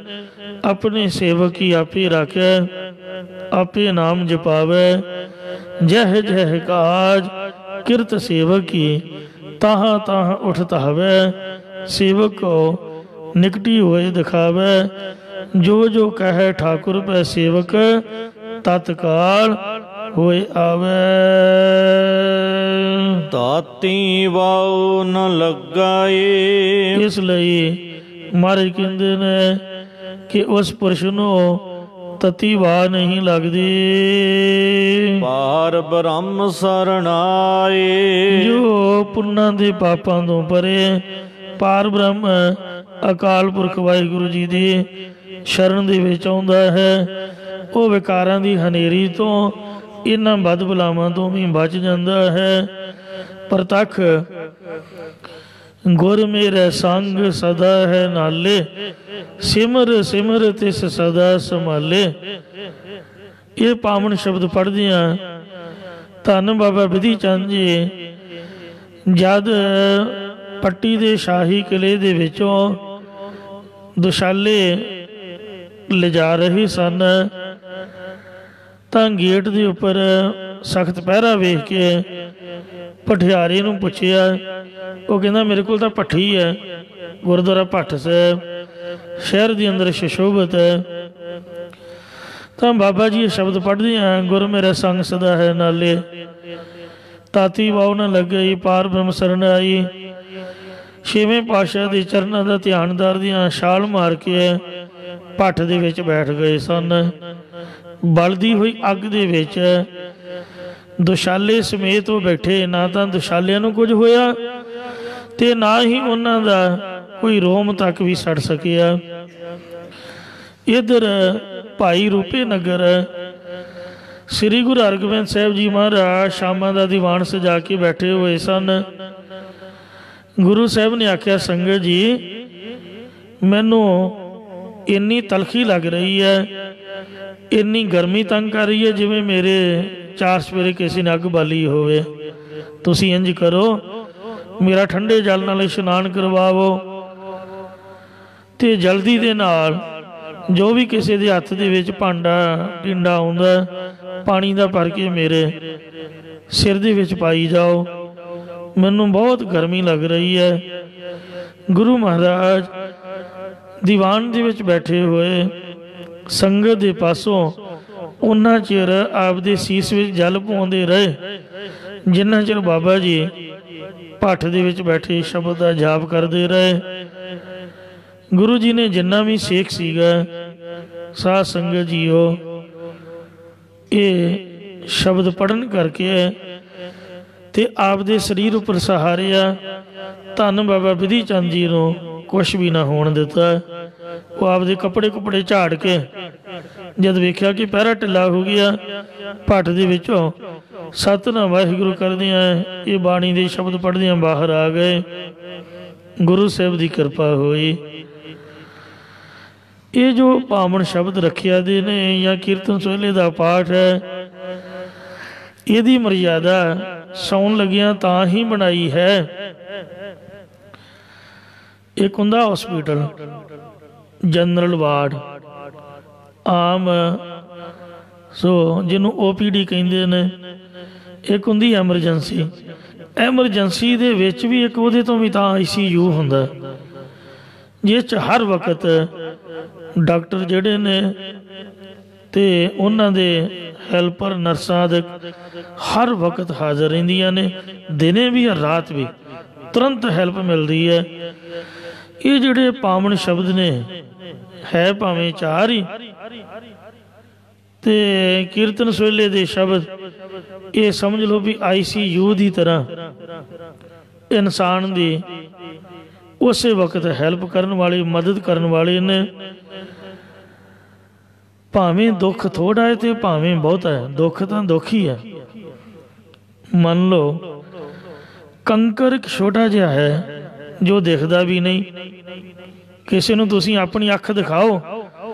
ਆਪਣੇ ਸੇਵਕ ਹੀ ਆਪੇ ਰਾਖਿਆ, ਆਪੇ ਨਾਮ ਜਪਾਵੇ। ਜਹ ਜਹ ਕਾਜ ਕਿਰਤ ਸੇਵਕ ਕੀ, ਤਾਹਾਂ ਤਾਹਾਂ ਉਠ ਧਾਵੇ। ਸੇਵਕ ਕੋ ਨਿਕਟੀ ਹੋਏ ਦਿਖਾਵੇ, ਜੋ ਜੋ ਕਹੇ ਠਾकुर ਪੈ ਸੇਵਕ, ਤਤਕਾਲ ਹੋਏ ਆਵੇ। ਤਾਤੀ ਵਾਉ ਨ ਲਗਾਏ। ਇਸ ਲਈ ਮਹਾਰਾਜ ਕਹਿੰਦੇ ਨੇ ਕਿ ਉਸ ਪੁਰਸ਼ ਨੂੰ ਤਤੀ ਵਾਹ ਨਹੀਂ ਲੱਗਦੀ। ਪਾਰ ਬ੍ਰਹਮ ਸਰਣਾਏ। ਜੋ ਪੁੰਨਾਂ ਦੇ ਪਾਪਾਂ ਤੋਂ ਪਰੇ ਪਾਰ ਬ੍ਰਹਮ ਅਕਾਲ ਪੁਰਖ ਵਾਹਿਗੁਰੂ ਜੀ ਦੀ ਸ਼ਰਨ ਦੇ ਵਿੱਚ ਆਉਂਦਾ ਹੈ, ਉਹ ਵਿਕਾਰਾਂ ਦੀ ਹਨੇਰੀ ਤੋਂ, ਇਹਨਾਂ ਬਦ ਬਲਾਵਾਂ ਤੋਂ ਵੀ ਬਚ ਜਾਂਦਾ ਹੈ। ਪ੍ਰਤੱਖ ਗੁਰ ਮੇਰੇ ਸੰਗ ਸਦਾ ਹੈ ਨਾਲੇ, ਸਿਮਰ ਸਿਮਰ ਤਿਸ ਸਦਾ ਸੰਭਾਲੇ। ਇਹ ਪਾਵਨ ਸ਼ਬਦ ਪੜ੍ਹਦਿਆਂ ਧੰਨ ਬਾਬਾ ਬਿਧੀ ਚੰਦ ਜੀ ਜਦ ਪੱਟੀ ਦੇ ਸ਼ਾਹੀ ਕਿਲੇ ਦੇ ਵਿੱਚੋਂ ਦੁਸ਼ਾਲੇ ਲਿਜਾ ਰਹੇ ਸਨ, ਤਾਂ ਗੇਟ ਦੇ ਉੱਪਰ ਸਖਤ ਪਹਿਰਾ ਵੇਖ ਕੇ ਪਠਿਆਰੇ ਨੂੰ ਪੁੱਛਿਆ। ਉਹ ਕਹਿੰਦਾ ਮੇਰੇ ਕੋਲ ਤਾਂ ਭੱਠੀ ਹੈ, ਗੁਰਦੁਆਰਾ ਭੱਠ ਸਾਹਿਬ ਸ਼ਹਿਰ ਦੇ ਅੰਦਰ ਸੁਸ਼ੋਭਿਤ ਹੈ। ਤਾਂ ਬਾਬਾ ਜੀ ਇਹ ਸ਼ਬਦ ਪੜ੍ਹਦੇ ਆ, ਗੁਰ ਮੇਰਾ ਸੰਗ ਸਦਾ ਹੈ ਨਾਲੇ, ਤਾਤੀ ਵਾਉ ਨਾ ਲੱਗੀ, ਪਾਰ ਬ੍ਰਹਮ ਸਰਨ ਆਈ। ਛੇਵੇਂ ਪਾਤਸ਼ਾਹ ਦੇ ਚਰਨਾਂ ਦਾ ਧਿਆਨ ਧਰਦਿਆਂ ਛਾਲ ਮਾਰ ਕੇ ਭੱਠ ਦੇ ਵਿੱਚ ਬੈਠ ਗਏ ਸਨ। ਬਲਦੀ ਹੋਈ ਅੱਗ ਦੇ ਵਿੱਚ ਦੁਸ਼ਾਲੇ ਸਮੇਤ ਉਹ ਬੈਠੇ। ਨਾ ਤਾਂ ਦੁਸ਼ਾਲਿਆਂ ਨੂੰ ਕੁਝ ਹੋਇਆ ਤੇ ਨਾ ਹੀ ਉਹਨਾਂ ਦਾ ਕੋਈ ਰੋਮ ਤੱਕ ਵੀ ਸੜ ਸਕਿਆ। ਇੱਧਰ ਭਾਈ ਰੂਪੇ ਨਗਰ ਸ੍ਰੀ ਗੁਰੂ ਹਰਗੋਬਿੰਦ ਸਾਹਿਬ ਜੀ ਮਹਾਰਾਜ ਸ਼ਾਮਾਂ ਦਾ ਦੀਵਾਨ ਸਜਾ ਕੇ ਬੈਠੇ ਹੋਏ ਸਨ। ਗੁਰੂ ਸਾਹਿਬ ਨੇ ਆਖਿਆ, ਸੰਗਤ ਜੀ ਮੈਨੂੰ ਇੰਨੀ ਤਲਖੀ ਲੱਗ ਰਹੀ ਹੈ, ਇੰਨੀ ਗਰਮੀ ਤੰਗ ਕਰ ਰਹੀ ਹੈ, ਜਿਵੇਂ ਮੇਰੇ ਚਾਰ ਸਵੇਰੇ ਕਿਸੇ ਨੇ ਅੱਗ ਬਾਲੀ ਹੋਵੇ। ਤੁਸੀਂ ਇੰਝ ਕਰੋ, ਮੇਰਾ ਠੰਡੇ ਜਲ ਨਾਲ ਇਸ਼ਨਾਨ ਕਰਵਾਵੋ। ਤੇ ਜਲਦੀ ਦੇ ਨਾਲ ਜੋ ਵੀ ਕਿਸੇ ਦੇ ਹੱਥ ਦੇ ਵਿੱਚ ਭਾਂਡਾ ਟਿੰਡਾ ਆਉਂਦਾ ਪਾਣੀ ਦਾ ਭਰ ਕੇ ਮੇਰੇ ਸਿਰ ਦੇ ਵਿੱਚ ਪਾਈ ਜਾਓ, ਮੈਨੂੰ ਬਹੁਤ ਗਰਮੀ ਲੱਗ ਰਹੀ ਹੈ। ਗੁਰੂ ਮਹਾਰਾਜ ਦੀਵਾਨ ਦੇ ਵਿੱਚ ਬੈਠੇ ਹੋਏ ਸੰਗਤ ਦੇ ਪਾਸੋਂ ਉਹਨਾਂ ਚਿਰ ਆਪਦੇ ਸੀਸ ਵਿੱਚ ਜਲ ਪਾਉਂਦੇ ਰਹੇ ਜਿੰਨਾ ਚਿਰ ਬਾਬਾ ਜੀ ਭੱਠ ਦੇ ਵਿੱਚ ਬੈਠੇ ਸ਼ਬਦ ਦਾ ਜਾਪ ਕਰਦੇ ਰਹੇ। ਗੁਰੂ ਜੀ ਨੇ ਜਿੰਨਾ ਵੀ ਸੇਖ ਸੀਗਾ ਸਾਧ ਸੰਗਤ ਜੀਓ ਇਹ ਸ਼ਬਦ ਪੜ੍ਹਨ ਕਰਕੇ ਤੇ ਆਪਦੇ ਸਰੀਰ ਉੱਪਰ ਸਹਾਰਿਆ। ਧੰਨ ਬਾਬਾ ਬਿਧੀ ਚੰਦ ਜੀ ਨੂੰ ਕੁਛ ਵੀ ਨਾ ਹੋਣ ਦਿੱਤਾ। ਉਹ ਆਪਦੇ ਕੱਪੜੇ ਝਾੜ ਕੇ ਜਦ ਵੇਖਿਆ ਕਿ ਪਹਿਰਾ ਢਿੱਲਾ ਹੋ ਗਿਆ, ਭੱਠ ਦੇ ਵਿੱਚੋਂ ਸਤਿਨਾਮ ਵਾਹਿਗੁਰੂ ਕਰਦਿਆਂ ਇਹ ਬਾਣੀ ਦੇ ਸ਼ਬਦ ਪੜ੍ਹਦਿਆਂ ਬਾਹਰ ਆ ਗਏ। ਗੁਰੂ ਸਾਹਿਬ ਦੀ ਕਿਰਪਾ ਹੋਈ। ਇਹ ਜੋ ਪਾਵਨ ਸ਼ਬਦ ਰੱਖਿਆ ਦੇ ਨੇ ਜਾਂ ਕੀਰਤਨ ਸੋਹਲੇ ਦਾ ਪਾਠ ਹੈ, ਇਹਦੀ ਮਰਿਆਦਾ ਸੌਣ ਲੱਗਿਆਂ ਤਾਂ ਹੀ ਬਣਾਈ ਹੈ। ਇੱਕ ਹੁੰਦਾ ਹੌਸਪੀਟਲ ਜਨਰਲ ਵਾਰਡ ਆਮ ਸੋ ਜਿਹਨੂੰ OPD ਕਹਿੰਦੇ ਨੇ, ਇੱਕ ਹੁੰਦੀ ਐਮਰਜੈਂਸੀ। ਐਮਰਜੈਂਸੀ ਦੇ ਵਿੱਚ ਵੀ ਇੱਕ ਉਹਦੇ ਤੋਂ ਵੀ ਤਾਂ ICU ਹੁੰਦਾ ਜਿਸ 'ਚ ਹਰ ਵਕਤ ਡਾਕਟਰ ਜਿਹੜੇ ਨੇ ਤੇ ਉਹਨਾਂ ਦੇ ਹੈਲਪਰ ਨਰਸਾਂ ਆਦਿ ਹਰ ਵਕਤ ਹਾਜ਼ਰ ਰਹਿੰਦੀਆਂ ਨੇ, ਦਿਨੇ ਵੀ ਰਾਤ ਵੀ ਤੁਰੰਤ ਹੈਲਪ ਮਿਲਦੀ ਹੈ। ਇਹ ਜਿਹੜੇ ਪਾਵਨ ਸ਼ਬਦ ਨੇ ਹੈ ਭਾਵੇਂ ਚਾਰ ਹੀ ਤੇ ਕੀਰਤਨ ਸੋਹਲੇ ਦੇ ਸ਼ਬਦ ਇਹ ਸਮਝ ਲਓ ਵੀ ICU ਦੀ ਤਰ੍ਹਾਂ ਇਨਸਾਨ ਦੀ ਉਸੇ ਵਕਤ ਹੈਲਪ ਕਰਨ ਵਾਲੇ ਮਦਦ ਕਰਨ ਵਾਲੇ ਨੇ। ਭਾਵੇਂ ਦੁੱਖ ਥੋੜਾ ਹੈ ਤੇ ਭਾਵੇਂ ਬਹੁਤਾ ਹੈ, ਦੁੱਖ ਤਾਂ ਦੁੱਖ ਹੀ ਹੈ। ਮੰਨ ਲਓ ਕੰਕਰ ਇੱਕ ਛੋਟਾ ਜਿਹਾ ਹੈ ਜੋ ਦਿਖਦਾ ਵੀ ਨਹੀਂ। ਕਿਸੇ ਨੂੰ ਤੁਸੀਂ ਆਪਣੀ ਅੱਖ ਦਿਖਾਓ,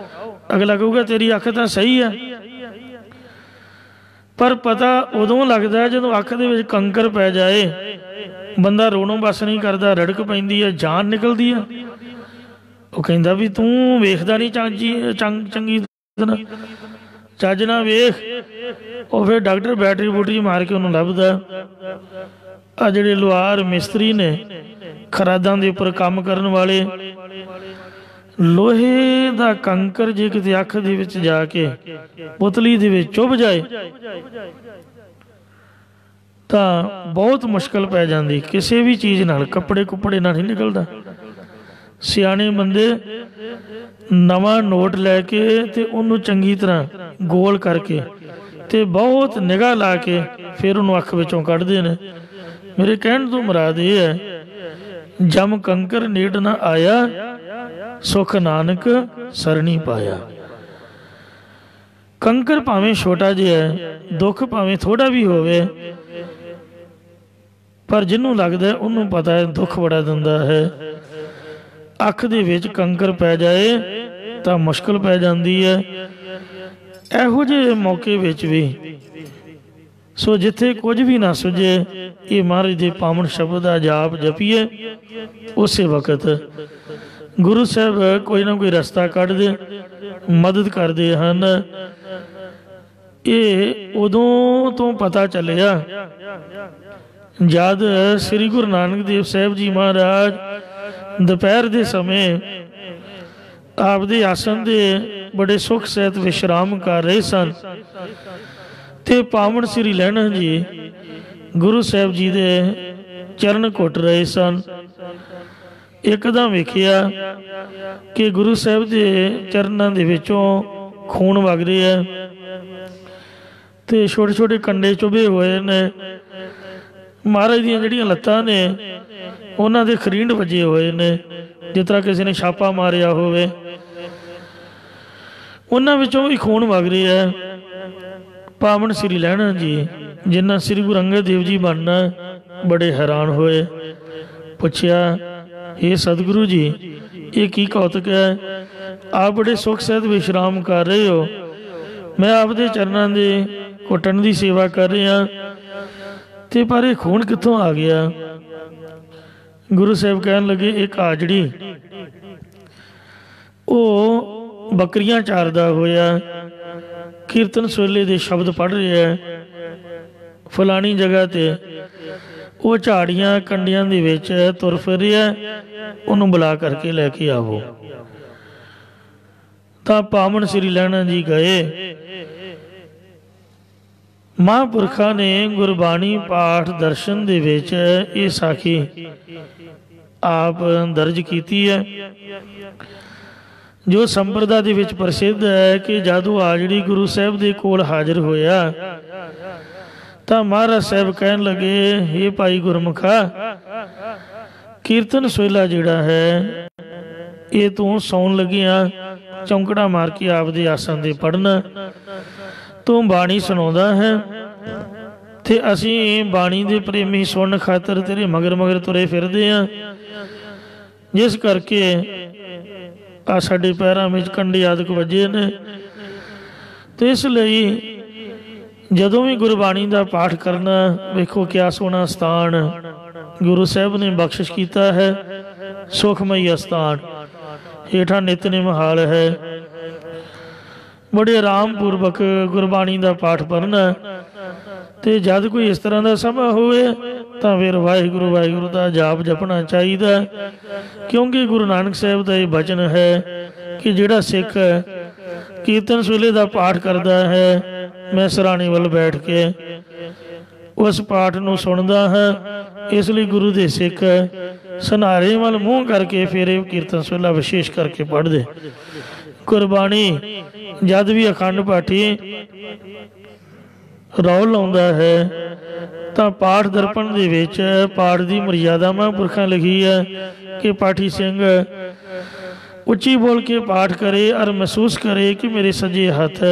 ਅਗਲਾ ਕਹੂਗਾ ਤੇਰੀ ਅੱਖ ਤਾਂ ਸਹੀ ਹੈ, ਪਰ ਪਤਾ ਉਦੋਂ ਲੱਗਦਾ ਜਦੋਂ ਅੱਖ ਦੇ ਵਿੱਚ ਕੰਕਰ ਪੈ ਜਾਏ, ਬੰਦਾ ਰੋਣੋਂ ਬਸ ਨਹੀਂ ਕਰਦਾ, ਰੜਕ ਪੈਂਦੀ ਹੈ, ਜਾਨ ਨਿਕਲਦੀ ਹੈ। ਉਹ ਕਹਿੰਦਾ ਵੀ ਤੂੰ ਵੇਖਦਾ ਨਹੀਂ ਚੰਗੀ ਚੱਜ ਨਾ ਵੇਖ। ਉਹ ਫਿਰ ਡਾਕਟਰ ਬੈਟਰੀ ਬੂਟਰੀ ਮਾਰ ਕੇ ਉਹਨੂੰ ਲੱਭਦਾ। ਆ ਜਿਹੜੇ ਲੁਹਾਰ ਮਿਸਤਰੀ ਨੇ ਖਰਾਦਾਂ ਦੇ ਉੱਪਰ ਕੰਮ ਕਰਨ ਵਾਲੇ, ਲੋਹੇ ਦਾ ਕੰਕਰ ਜੇ ਕਿਤੇ ਅੱਖ ਦੇ ਵਿੱਚ ਜਾ ਕੇ ਪੁਤਲੀ ਦੇ ਵਿੱਚ ਚੁੱਭ ਜਾਏ ਤਾਂ ਬਹੁਤ ਮੁਸ਼ਕਲ ਪੈ ਜਾਂਦੀ। ਕਿਸੇ ਵੀ ਚੀਜ਼ ਨਾਲ ਕੱਪੜੇ ਕੁੱਪੜੇ ਨਾਲ ਨਹੀਂ ਨਿਕਲਦਾ। ਸਿਆਣੇ ਬੰਦੇ ਨਵਾਂ ਨੋਟ ਲੈ ਕੇ ਤੇ ਉਹਨੂੰ ਚੰਗੀ ਤਰ੍ਹਾਂ ਗੋਲ ਕਰਕੇ ਤੇ ਬਹੁਤ ਨਿਗਾਹ ਲਾ ਕੇ ਫਿਰ ਉਹਨੂੰ ਅੱਖ ਵਿੱਚੋਂ ਕੱਢਦੇ ਨੇ। ਮੇਰੇ ਕਹਿਣ ਤੋਂ ਮੁਰਾਦ ਇਹ ਹੈ, ਜਮ ਕੰਕਰ ਨੇੜ ਨਾ ਆਇਆ, ਸੁਖ ਨਾਨਕ ਸਰਣੀ ਪਾਇਆ। ਕੰਕਰ ਭਾਵੇਂ ਛੋਟਾ ਜਿਹਾ ਹੈ, ਦੁੱਖ ਭਾਵੇਂ ਥੋੜਾ ਵੀ ਹੋਵੇ, ਪਰ ਜਿਹਨੂੰ ਲੱਗਦਾ ਉਹਨੂੰ ਪਤਾ ਹੈ ਦੁੱਖ ਬੜਾ ਦਿੰਦਾ ਹੈ। ਅੱਖ ਦੇ ਵਿੱਚ ਕੰਕਰ ਪੈ ਜਾਏ ਤਾਂ ਮੁਸ਼ਕਲ ਪੈ ਜਾਂਦੀ ਹੈ। ਇਹੋ ਜਿਹੇ ਮੌਕੇ ਵਿੱਚ ਵੀ ਸੋ ਜਿੱਥੇ ਕੁਝ ਵੀ ਨਾ ਸੁਝੇ, ਇਹ ਮਹਾਰਾਜ ਦੇ ਪਾਵਨ ਸ਼ਬਦ ਦਾ ਜਾਪ ਜਪੀਏ। ਉਸੇ ਵਕਤ ਗੁਰੂ ਸਾਹਿਬ ਕੋਈ ਨਾ ਕੋਈ ਰਸਤਾ ਕੱਢਦੇ, ਮਦਦ ਕਰਦੇ ਹਨ। ਇਹ ਉਦੋਂ ਤੋਂ ਪਤਾ ਚੱਲਿਆ ਜਦ ਸ੍ਰੀ ਗੁਰੂ ਨਾਨਕ ਦੇਵ ਸਾਹਿਬ ਜੀ ਮਹਾਰਾਜ ਦੁਪਹਿਰ ਦੇ ਸਮੇਂ ਆਪਦੇ ਆਸਣ ਦੇ ਬੜੇ ਸੁਖ ਸਹਿਤ ਵਿਸ਼ਰਾਮ ਕਰ ਰਹੇ ਸਨ ਤੇ ਪਾਵਨ ਸ੍ਰੀ ਲਹਿਣਾ ਜੀ ਗੁਰੂ ਸਾਹਿਬ ਜੀ ਦੇ ਚਰਨ ਘੁੱਟ ਰਹੇ ਸਨ। ਇੱਕਦਮ ਵੇਖਿਆ ਕਿ ਗੁਰੂ ਸਾਹਿਬ ਦੇ ਚਰਨਾਂ ਦੇ ਵਿੱਚੋਂ ਖੂਨ ਵਗ ਰਿਹਾ ਤੇ ਛੋਟੇ ਛੋਟੇ ਕੰਡੇ ਚੁਭੇ ਹੋਏ ਨੇ। ਮਹਾਰਾਜ ਦੀਆਂ ਜਿਹੜੀਆਂ ਲੱਤਾਂ ਨੇ ਉਹਨਾਂ ਦੇ ਖਰੀਂਡ ਵੱਜੇ ਹੋਏ ਨੇ, ਜਿਸ ਤਰ੍ਹਾਂ ਕਿਸੇ ਨੇ ਛਾਪਾ ਮਾਰਿਆ ਹੋਵੇ। ਉਹਨਾਂ ਵਿੱਚੋਂ ਵੀ ਖੂਨ ਵਗ ਰਿਹਾ। ਪਾਵਨ ਸ੍ਰੀ ਲਹਿਣਾ ਜੀ ਜਿਨ੍ਹਾਂ ਸ੍ਰੀ ਗੁਰੂ ਅੰਗਦ ਦੇਵ ਜੀ ਬਣਨਾ ਬੜੇ ਹੈਰਾਨ ਹੋਏ। ਪੁੱਛਿਆ, ਇਹ ਸਤਿਗੁਰੂ ਜੀ ਇਹ ਕੀ ਕੌਤਕ ਹੈ? ਆਪ ਬੜੇ ਸੁਖ ਸਹਿਤ ਵਿਸ਼ਰਾਮ ਕਰ ਰਹੇ ਹੋ, ਮੈਂ ਆਪਦੇ ਚਰਨਾਂ ਦੇ ਘੁੱਟਣ ਦੀ ਸੇਵਾ ਕਰ ਰਿਹਾ ਤੇ ਪਰ ਇਹ ਖੂਨ ਕਿੱਥੋਂ ਆ ਗਿਆ? ਗੁਰੂ ਸਾਹਿਬ ਕਹਿਣ ਲੱਗੇ, ਇੱਕ ਆਜੜੀ ਉਹ ਬੱਕਰੀਆਂ ਚਾਰਦਾ ਹੋਇਆ ਕੀਰਤਨ ਸੋਹਲੇ ਦੇ ਸ਼ਬਦ ਪੜ੍ਹ ਰਿਹਾ। ਫਲਾਣੀ ਜਗ੍ਹਾ ਤੇ ਉਹ ਝਾੜੀਆਂ ਕੰਡਿਆਂ ਦੇ ਵਿੱਚ ਤੁਰ ਫਿਰ ਰਿਹਾ, ਉਹਨੂੰ ਬੁਲਾ ਕਰਕੇ ਲੈ ਕੇ ਆਵੋ। ਤਾਂ ਪਾਵਨ ਸ੍ਰੀ ਲਹਿਣਾ ਜੀ ਗਏ। ਮਹਾਂਪੁਰਖਾਂ ਨੇ ਗੁਰਬਾਣੀ ਪਾਠ ਦਰਸ਼ਨ ਦੇ ਵਿੱਚ ਇਹ ਸਾਖੀ ਆਪ ਦਰਜ ਕੀਤੀ ਹੈ, ਜੋ ਸੰਪਰਦਾ ਦੇ ਵਿੱਚ ਪ੍ਰਸਿੱਧ ਹੈ ਕਿ ਜਦੋਂ ਆਜੜੀ ਗੁਰੂ ਸਾਹਿਬ ਦੇ ਕੋਲ ਹਾਜ਼ਰ ਹੋਇਆ ਤਾਂ ਮਹਾਰਾਜ ਸਾਹਿਬ ਕਹਿਣ ਲੱਗੇ, ਇਹ ਭਾਈ ਗੁਰਮੁਖਾ, ਕੀਰਤਨ ਸੋਹਿਲਾ ਜਿਹੜਾ ਹੈ ਇਹ ਤੂੰ ਸੌਣ ਲੱਗਿਆ ਚੌਂਕੜਾ ਮਾਰ ਕੇ ਆਪਦੇ ਆਸਣ ਦੇ ਪੜ੍ਹਨਾ। ਤੂੰ ਬਾਣੀ ਸੁਣਾਉਂਦਾ ਹੈ ਤੇ ਅਸੀਂ ਬਾਣੀ ਦੇ ਪ੍ਰੇਮੀ ਸੁਣਨ ਖਾਤਰ ਤੇਰੇ ਮਗਰ ਮਗਰ ਤੁਰੇ ਫਿਰਦੇ ਹਾਂ, ਜਿਸ ਕਰਕੇ ਆ ਸਾਡੇ ਪੈਰਾਂ ਵਿੱਚ ਕੰਡੇ ਆਦਿਕ ਵੱਜੇ ਨੇ। ਤੇ ਇਸ ਲਈ ਜਦੋਂ ਵੀ ਗੁਰਬਾਣੀ ਦਾ ਪਾਠ ਕਰਨਾ, ਵੇਖੋ ਕਿਆ ਸੋਹਣਾ ਸਥਾਨ ਗੁਰੂ ਸਾਹਿਬ ਨੇ ਬਖਸ਼ਿਸ਼ ਕੀਤਾ ਹੈ, ਸੁਖਮਈ ਅਸਥਾਨ। ਹੇਠਾਂ ਨਿਤਨੇਮ ਹਾਲ ਹੈ, ਬੜੇ ਆਰਾਮ ਪੂਰਵਕ ਗੁਰਬਾਣੀ ਦਾ ਪਾਠ ਪੜ੍ਹਨਾ। ਤੇ ਜਦ ਕੋਈ ਇਸ ਤਰ੍ਹਾਂ ਦਾ ਸਮਾਂ ਹੋਵੇ ਤਾਂ ਫਿਰ ਵਾਹਿਗੁਰੂ ਵਾਹਿਗੁਰੂ ਦਾ ਜਾਪ ਜਪਣਾ ਚਾਹੀਦਾ, ਕਿਉਂਕਿ ਗੁਰੂ ਨਾਨਕ ਸਾਹਿਬ ਦਾ ਇਹ ਬਚਨ ਹੈ ਕਿ ਜਿਹੜਾ ਸਿੱਖ ਕੀਰਤਨ ਸੋਹਿਲੇ ਦਾ ਪਾਠ ਕਰਦਾ ਹੈ, ਮੈਂ ਸਰਾਣੇ ਵੱਲ ਬੈਠ ਕੇ ਉਸ ਪਾਠ ਨੂੰ ਸੁਣਦਾ ਹਾਂ। ਇਸ ਲਈ ਗੁਰੂ ਦੇ ਸਿੱਖ ਸਨਾਰੇ ਵੱਲ ਮੂੰਹ ਕਰਕੇ ਫਿਰ ਇਹ ਕੀਰਤਨ ਸੋਹਿਲਾ ਵਿਸ਼ੇਸ਼ ਕਰਕੇ ਪੜ੍ਹਦੇ। ਗੁਰਬਾਣੀ ਜਦ ਵੀ ਅਖੰਡ ਪਾਠੀ ਰੌਲ ਲਾਉਂਦਾ ਹੈ ਤਾਂ ਪਾਠ ਦਰਪਣ ਦੇ ਵਿੱਚ ਪਾਠ ਦੀ ਮਰਿਆਦਾ ਮਹਾਂਪੁਰਖਾਂ ਲਿਖੀ ਹੈ ਕਿ ਪਾਠੀ ਸਿੰਘ ਉੱਚੀ ਬੋਲ ਕੇ ਪਾਠ ਕਰੇ ਔਰ ਮਹਿਸੂਸ ਕਰੇ ਕਿ ਮੇਰੇ ਸੱਜੇ ਹੱਥ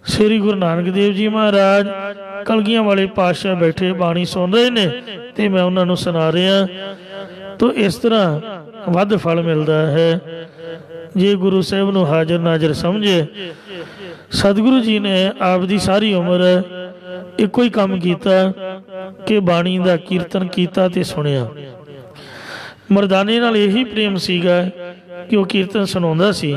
ਸ੍ਰੀ ਗੁਰੂ ਨਾਨਕ ਦੇਵ ਜੀ ਮਹਾਰਾਜ ਕਲਗੀਆਂ ਵਾਲੇ ਪਾਤਸ਼ਾਹ ਬੈਠੇ ਬਾਣੀ ਸੁਣ ਰਹੇ ਨੇ ਤੇ ਮੈਂ ਉਹਨਾਂ ਨੂੰ ਸੁਣਾ ਰਿਹਾ। ਤਾਂ ਇਸ ਤਰ੍ਹਾਂ ਵੱਧ ਫਲ ਮਿਲਦਾ ਹੈ ਜੇ ਗੁਰੂ ਸਾਹਿਬ ਨੂੰ ਹਾਜ਼ਰ ਨਾਜ਼ਰ ਸਮਝੇ। ਸਤਿਗੁਰੂ ਜੀ ਨੇ ਆਪ ਦੀ ਸਾਰੀ ਉਮਰ ਇੱਕੋ ਹੀ ਕੰਮ ਕੀਤਾ ਕਿ ਬਾਣੀ ਦਾ ਕੀਰਤਨ ਕੀਤਾ ਤੇ ਸੁਣਿਆ। ਮਰਦਾਨੇ ਨਾਲ ਇਹੀ ਪ੍ਰੇਮ ਸੀਗਾ ਕਿ ਉਹ ਕੀਰਤਨ ਸੁਣਾਉਂਦਾ ਸੀ।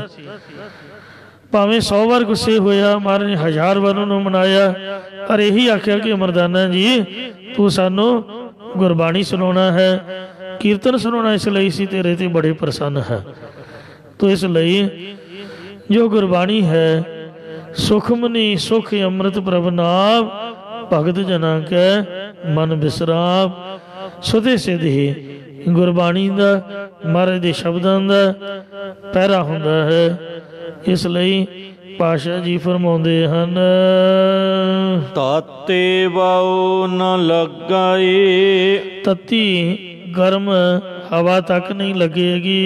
ਭਾਵੇਂ 100 ਵਾਰ ਗੁੱਸੇ ਹੋਇਆ, ਮਹਾਰਾਜ ਨੇ 1000 ਵਾਰ ਉਹਨੂੰ ਮਨਾਇਆ, ਪਰ ਇਹੀ ਆਖਿਆ ਕਿ ਮਰਦਾਨਾ ਜੀ ਤੂੰ ਸਾਨੂੰ ਗੁਰਬਾਣੀ ਸੁਣਾਉਣਾ ਹੈ, ਕੀਰਤਨ ਸੁਣਾਉਣਾ ਇਸ ਲਈ ਸੀ ਤੇਰੇ ਤੇ ਬੜੇ ਪ੍ਰਸੰਨ ਹੈ। ਤੋ ਇਸ ਲਈ ਜੋ ਗੁਰਬਾਣੀ ਹੈ ਸੁਖਮਨੀ ਸੁਖ ਅੰਮ੍ਰਿਤ ਪ੍ਰਭ ਨਾਮ, ਭਗਤ ਜਨਾਂ ਕੈ ਮਨ ਬਿਸਰਾਮ। ਸੁਦੇ ਸਿਧ ਹੀ ਗੁਰਬਾਣੀ ਦਾ ਮਹਾਰਾਜ ਦੇ ਸ਼ਬਦਾਂ ਦਾ ਪਹਿਰਾ ਹੁੰਦਾ ਹੈ। ਇਸ ਲਈ ਪਾਤਸ਼ਾਹ ਜੀ ਫਰਮਾਉਂਦੇ ਹਨ, ਤਾਤੇ ਵਾਉ ਨ ਲਗਾਏ, ਤਤੀ ਗਰਮ ਹਵਾ ਤੱਕ ਨਹੀਂ ਲੱਗੇਗੀ।